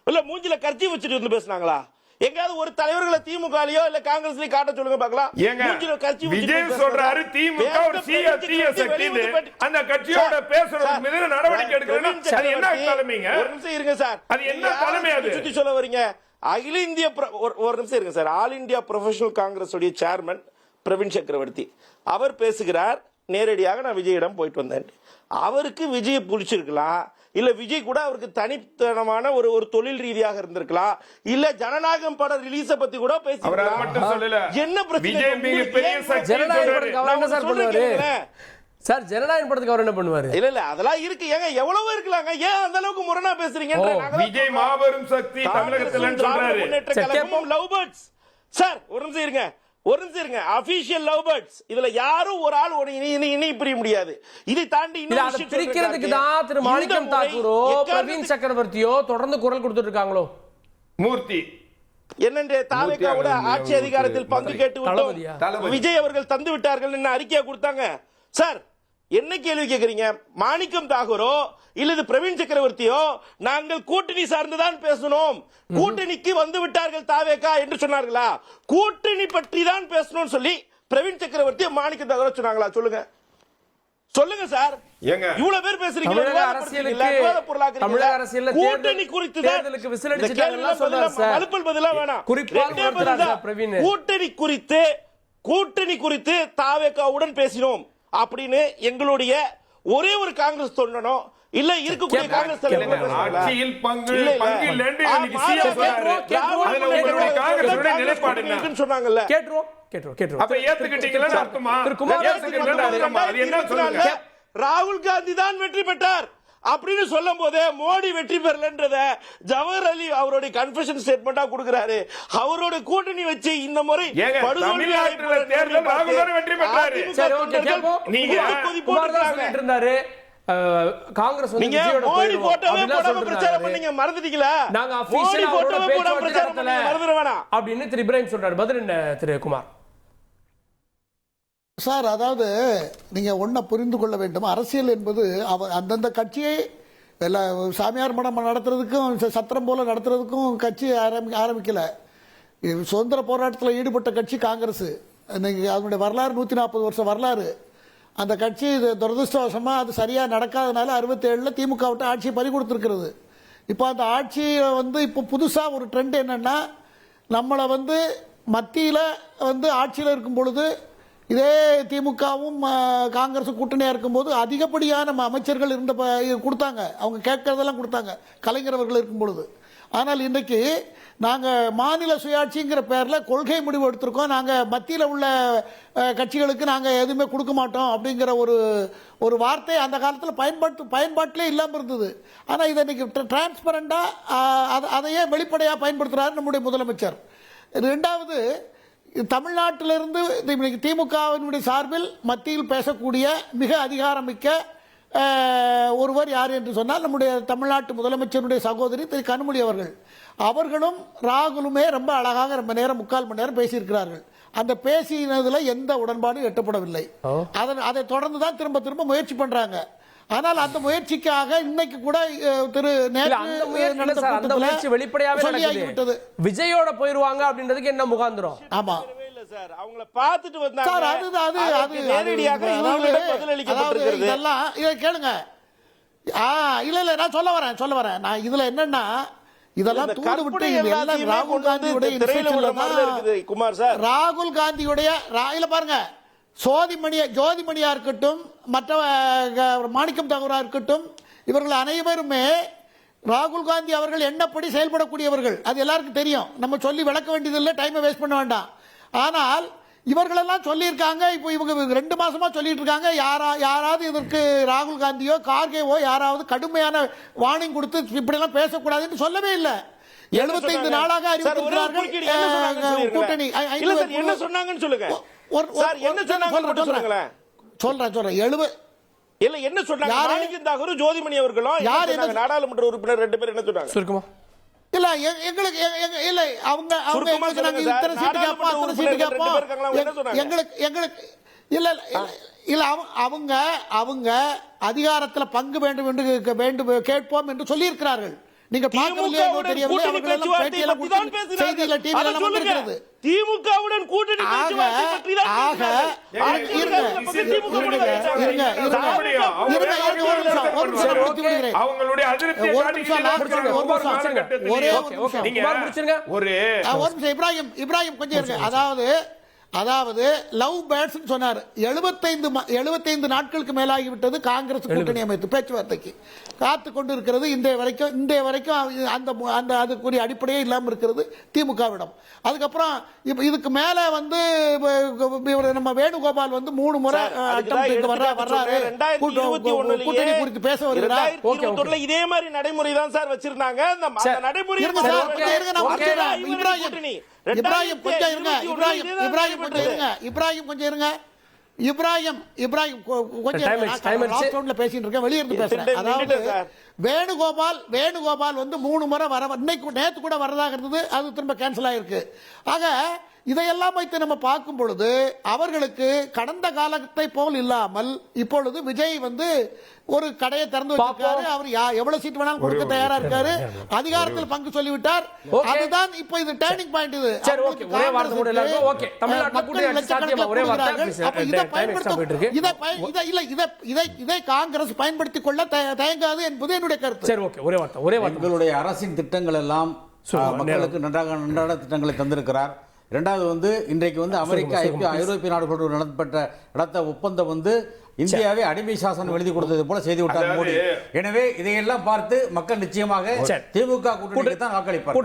இல்ல மூஞ்சில கட்சி வச்சுட்டு வந்து பேசுனாங்களா? எங்காவது ஒரு தலைவர்களை திமுகலயோ இல்ல காங்கிரஸ்லயோ காட்ட சொல்லுங்க பார்க்கலாம். விஜய் சொல்றாரு திமுக ஒரு தீய சக்தி, அந்த கட்சியோட பேசுறது மீது நடவடிக்கை எடுக்கணும். அது என்ன தலைமைங்க? ஒரு நிமிஷம் இருங்க சார். அது என்ன தலைமை? அது சுத்தி சொல்ல வரீங்க. அகில இந்திய ஒரு நிமிஷம் இருங்க sir. All India professional Congress உடைய சேர்மன் பிரவீன் சக்கரவர்த்தி அவர் பேசுகிறார், நேரடியாக நான் விஜயிடம் போயிட்டு வந்தேன். அவருக்கு விஜய் பிடிச்சிருக்கலாம், இல்ல விஜய் கூட அவருக்கு தனித்தனமான ஒரு தொழில் ரீதியாக இருந்திருக்கலாம், இல்ல ஜனநாயகம் பட ரிலீஸ பத்தி கூட பேசிக்கலாம். என்ன பிரச்சனை? சார் ஜனநாயகம் படத்துக்கு அவர் என்ன பண்ணுவாரு? இல்ல அதெல்லாம் இருக்கு. ஏங்க எவ்வளவு இருக்கலாங்க, ஏன் அந்த அளவுக்கு முரணா பேசுறீங்க? விஜய் மாபெரும் சக்தி தமிழகத்துல சொல்றாரு. லவ் பேர்ட்ஸ் சார், ஒரு நிமிஷம் இருங்க. அபிஷியல் லவ் பேர்ட்ஸ் இதுல யாரும் ஒரு ஆள் இனி பிரிய முடியாது. இதை தாண்டி பிரிக்கிறதுக்கு தான் திரு மாணிக்கம் தாக்கூரோ பிரவீன் சக்கரவர்த்தியோ தொடர்ந்து குரல் கொடுத்துட்டு இருக்காங்களோ? மூர்த்தி என்னென்று தாவேகாவோட ஆட்சி அதிகாரத்தில் பங்கு கேட்டு விட்டோம், விஜய் அவர்கள் தந்து விட்டார்கள் என்ன அறிக்கையா கொடுத்தாங்க சார். என்ன கேள்வி கேட்கறீங்க? மாணிக்கம் தாகூரோ இல்லது பிரவீன் சக்கரவர்த்தியோ நாங்கள் கூட்டணி சார்ந்துதான் பேசணும், கூட்டணிக்கு வந்து விட்டார்கள் தாவேகா என்று சொன்னார்களா? கூட்டணி பற்றி தான் பேசணும்னு சொல்லி பிரவீன் சக்கரவர்த்தி மாணிக்கம் தாகூரோ சொன்னாங்களா? சொல்லுங்க சொல்லுங்க சார். ஏங்க இவ்வளவு பேர் பேசுறீங்க, தமிழக விவாதப்படுத்துறீங்களா, விவாத பொருளாக்குறீங்களா? தமிழக அரசியல்ல கூட்டணி குறித்து தான் தேர்தலுக்கு விசிலடிச்சிட்டாங்கன்னு சொல்றாரு சார். மலுப்பல் பதிலா வேணாம். குறிப்பாக ரெண்டே பதில் உணர்த்துறாரு தான். சார் பிரவீன். கூட்டணி குறித்து தாவேகாவுடன் பேசினோம் அப்படின்னு எங்களுடைய ஒரே ஒரு காங்கிரஸ் சொல்லணும். இல்ல இருக்கக்கூடிய காங்கிரஸ் தலைவர் ஆட்சியில் பங்கு இல்லைன்னு இன்னைக்கு சிஎம் சொல்றாரு. அதுல உங்களுடைய காங்கிரஸோட நிலைப்பாடு என்ன சொன்னாங்கல்ல. கேட்டுருவோம். அப்ப ஏத்துக்கிட்டீங்களா அர்த்தமா? திரு குமார் ஏத்துக்கிட்டீங்களா அர்த்தமா? அது என்ன சொல்லுங்க? ராகுல் காந்தி தான் வெற்றி பெற்றார் அப்படின்னு சொல்லும் போதே மோடி வெற்றி பெறலன்றத ஜவஹர் அலி அவருடைய கன்ஃபெஷன் ஸ்டேட்மெண்டா கொடுக்கிறாரு. அவரோட கூட்டணி வச்சு இந்த முறை தமிழ்நாட்டுல தேர்தல் ராகுல் தான் வெற்றி பெற்றாரு. சரி, ஓகே, கேட்போம். நீங்க குமார் தான் சொல்லிட்டு இருந்தாரு காங்கிரஸ் வந்து நீங்க விஜயோட மோடி போயிடும் போட்டோவே அப்படிலாம் போடாம சொல்லிட்டு பிரச்சாரம் இருந்தாரு. பண்ணீங்க, மறந்துட்டீங்களா? நாங்க மோடி அபிஷியலா அவரோட போட்டோவே போடாம பேச்சுவார்த்தை பிரச்சாரம் பண்ணீங்க, நடத்தல மறந்துட வேணாம் அப்படின்னு திரு இப்ராஹிம் சொல்றாரு. பதில் என்ன திரு குமார்? சார், அதாவது நீங்க ஒன்றை புரிந்து கொள்ள வேண்டும். அரசியல் என்பது அந்தந்த கட்சியை சாமியார் மடம் நடத்துறதுக்கும் சத்திரம் போல நடத்துறதுக்கும் கட்சி ஆரம்பிக்கல. சுதந்திர போராட்டத்தில் ஈடுபட்ட கட்சி காங்கிரஸ். அதனுடைய வரலாறு 140 வருஷம் வரலாறு. அந்த கட்சி துரதிருஷ்டவசமா அது சரியா நடக்காதனால 67 திமுக விட்டு ஆட்சியை பறி கொடுத்துருக்கிறது. இப்போ அந்த ஆட்சி இப்போ புதுசா ஒரு ட்ரெண்ட் என்னன்னா, நம்மளை மத்தியில் ஆட்சியில் இருக்கும் பொழுது இதே திமுகவும் காங்கிரஸ் கூட்டணியாக இருக்கும்போது அதிகப்படியான அமைச்சர்கள் கொடுத்தாங்க. அவங்க கேட்கறதெல்லாம் கொடுத்தாங்க கலைஞர் அவர்கள் இருக்கும் பொழுது. ஆனால் இன்றைக்கு நாங்கள் மாநில சுயாட்சிங்கிற பேரில் கொள்கை முடிவு எடுத்திருக்கோம். நாங்கள் மத்தியில் உள்ள கட்சிகளுக்கு நாங்கள் எதுவுமே கொடுக்க மாட்டோம் அப்படிங்கிற ஒரு வார்த்தை அந்த காலத்தில் பயன்பாட்டிலே இல்லாமல் இருந்தது. ஆனால் இதை இன்னைக்கு டிரான்ஸ்பரண்டாக அதையே வெளிப்படையாக பயன்படுத்துகிறார் நம்முடைய முதலமைச்சர். ரெண்டாவது, தமிழ்நாட்டிலிருந்து திமுகவினுடைய சார்பில் மத்தியில் பேசக்கூடிய மிக அதிகாரமிக்க ஒருவர் யார் என்று சொன்னால் நம்முடைய தமிழ்நாட்டு முதலமைச்சருடைய சகோதரி திரு கனிமொழி அவர்கள். அவர்களும் ராகுலுமே ரொம்ப அழகாக ரொம்ப நேரம் 3/4 மணி நேரம் பேசியிருக்கிறார்கள். அந்த பேசினதில் எந்த உடன்பாடும் எட்டப்படவில்லை. அதை தொடர்ந்து தான் திரும்ப முயற்சி பண்றாங்க. ஆனால் அந்த முயற்சிக்காக இன்னைக்கு கூட திரு வெளிப்படையாகவே விஜயோட போயிருவாங்க அப்படின்றதுக்கு என்ன முகாந்திரம்? ஆமா சார், அவங்கள பார்த்துட்டு வந்தாங்க சார். அது நேரடியாக இவர்களிடம் பதில் அளிக்கப்பட்டிருக்கிறது. இதெல்லாம் இதை கேளுங்க. இல்ல நான் சொல்ல வரேன். நான் இதுல என்னன்னா இதெல்லாம் தூண்டு விட்டு எல்லாம் ராகுல் காந்தியுடைய குமார் சார், ராகுல் காந்தியுடைய இல்ல பாருங்க, ஜோதிமணியா இருக்கட்டும், மற்ற மாணிக்கம் தாகூரா இருக்கட்டும், இவர்கள் அனைவருமே ராகுல் காந்தி அவர்கள் எண்ணப்படி செயல்படக்கூடியவர்கள். அது எல்லாருக்கும் தெரியும். நம்ம சொல்லி விளக்க வேண்டியதில்லை, டைமை வேஸ்ட் பண்ண வேண்டாம். ஆனால் இவர்களெல்லாம் சொல்லியிருக்காங்க. இப்போ இவங்க 2 மாசமா சொல்லிட்டு இருக்காங்க. யாராவது இதற்கு ராகுல் காந்தியோ கார்கேவோ யாராவது கடுமையான வார்னிங் கொடுத்து இப்படிலாம் பேசக்கூடாதுன்னு சொல்லவே இல்லை. 75 நாளாக அறிவித்திருக்கிறார்கள் கூட்டணி. என்ன சொன்னாங்கன்னு சொல்லுங்க. சொல்றேன். இல்ல என்ன சொன்னாங்க? மாணிக்கம் தாகூர், ஜோதிமணி அவர்களும் நாடாளுமன்ற உறுப்பினர் 2 பேர் என்ன சொன்னாங்க? சுருக்கமா இல்ல எங்களுக்கு இல்ல அவங்க இத்தனை சீட்டு கேட்போம், அத்தனை சீட்டு கேட்போம் எங்களுக்கு இல்ல அவங்க அதிகாரத்தில் பங்கு வேண்டும் என்று கேட்போம் என்று சொல்லி இருக்கிறார்கள். நீங்க பார்க்கலையே தெரியவில்லை. அவர்கள் பேட்டியெல்லாம் கொடுத்து செய்தியில டிவில எல்லாம் வந்திருக்கிறது. திமுகவுடன் கூட்டணி இப்ராஹிம் கொஞ்சம் அதாவது லவ் பேர்ட்ஸ் சொன்னார். 75 நாட்களுக்கு மேலாகிவிட்டது காங்கிரஸ் கூட்டணி அமைத்து பேச்சுவார்த்தைக்கு காத்து கொண்டு இருக்கிறது. இன்றைய வரைக்கும் அந்த அதுக்குரிய அடிப்படையே இல்லாமல் இருக்கிறது திமுகவிடம். அதுக்கப்புறம் இதுக்கு மேல நம்ம வேணுகோபால் 3 முறை வர்றாரு, கூட்டணி குறித்து பேச வருகிறார். இதே மாதிரி நடைமுறை தான் சார் வச்சிருந்தாங்க. இப்ராஹிம் கொஞ்சம் இருங்க. பேசிட்டு இருக்கேன், வெளியிருந்து பேசுறேன். அதாவது வேணுகோபால் 3 முறை நேத்து கூட வரதாக இருந்தது. அது திரும்ப கேன்சல் ஆயிருக்கு. ஆக இதையெல்லாம் வைத்து நம்ம பார்க்கும் பொழுது அவர்களுக்கு கடந்த காலத்தை போல் இல்லாமல் இப்பொழுது விஜய் வந்து ஒரு கடையை திறந்து வச்சிருக்காரு. அவர் எவ்வளவு சீட் வேணாலும் கொடுக்க தயாரா இருக்காரு. அதிகாரத்தில் பங்கு சொல்லிவிட்டார். அதுதான் இப்போ இது டேர்னிங் பாயிண்ட். இது சரி, ஓகே, ஒரே வார்த்தை முடியல. ஓகே, தமிழ்நாட்டுல கூட்டணி ஆட்சி சாத்தியமா? ஒரே வார்த்தை. இதை காங்கிரஸ் பயன்படுத்திக் கொள்ள தயங்காது என்பது என்னுடைய கருத்து. சரி, ஓகே, ஒரே வார்த்தை, ஒரே வார்த்தை. எங்களுடைய அரசின் திட்டங்கள் எல்லாம் மக்களுக்கு நன்றான திட்டங்களை தந்திருக்கிறார். இரண்டாவது வந்து இன்றைக்கு வந்து அமெரிக்கா ஐரோப்பிய நாடுகளோடு நடத்த ஒப்பந்தம் வந்து இந்தியாவை அடிமை சாசனம் எழுதி கொடுத்தது போல செய்து விட்டார் மோடி. எனவே இதையெல்லாம் பார்த்து மக்கள் நிச்சயமாக திமுக கூட்டணிக்கு தான் வாக்களிப்பார்.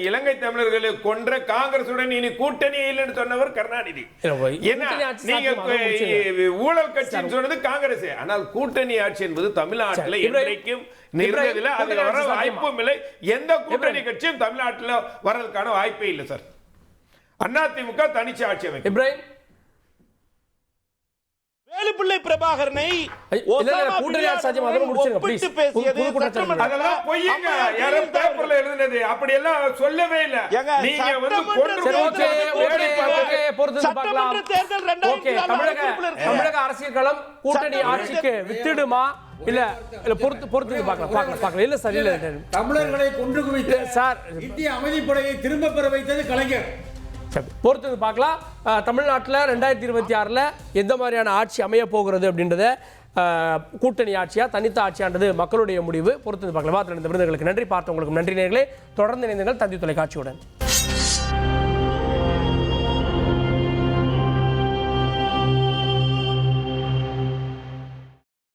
இலங்கை தமிழர்களை கொன்ற காங்கிரசுடன் இனி கூட்டணி இல்லைன்னு சொன்னவர் கருணாநிதி. நீங்க ஊழல் கட்சின்னு சொன்னது காங்கிரஸ். ஆனால் கூட்டணி ஆட்சி என்பது தமிழ்நாட்டில் இன்றைக்கும் நிறுவனத்தில் அது வர வாய்ப்பும் இல்லை. எந்த கூட்டணி கட்சியும் தமிழ்நாட்டில் வர்றதுக்கான வாய்ப்பே இல்லை சார். அதிமுக தனிச்சு ஆட்சி அமைக்கும். இப்ராஹிம், வேலுப்பிள்ளை பிரபாகரனை கூட்டணி ஆட்சி சாத்தியமா? அதெல்லாம் முடிச்சிருங்க ப்ளீஸ். அதெல்லாம் பொய்யுங்க. யாரோ பேப்பர்ல எழுதுனது அப்படி எல்லாம் சொல்லவே இல்ல. நீங்க வந்து தமிழக அரசியல் களம் கூட்டணி ஆட்சிக்கு வித்திடுமா இல்ல இல்ல பொறுத்து பார்க்கலாம். இல்ல சார், இல்ல தமிழர்களை கொன்று குவித்த சார் இந்திய அமைதிப்படையை திரும்ப பெற வைத்தது கலைஞர். பொறுத்து பார்க்கலாம். தமிழ்நாட்டில் 2026 எந்த மாதிரியான ஆட்சி அமைய போகிறது அப்படின்றத கூட்டணி ஆட்சியா தனித்த ஆட்சியான்றது மக்களுடைய முடிவு. பொறுத்து பார்க்கலாம். விருதுகளுக்கு நன்றி. பார்த்தவங்களுக்கு நன்றி நேயர்களே. தொடர்ந்து இணைந்தீர்கள் தந்தி தொலைக்காட்சியுடன்.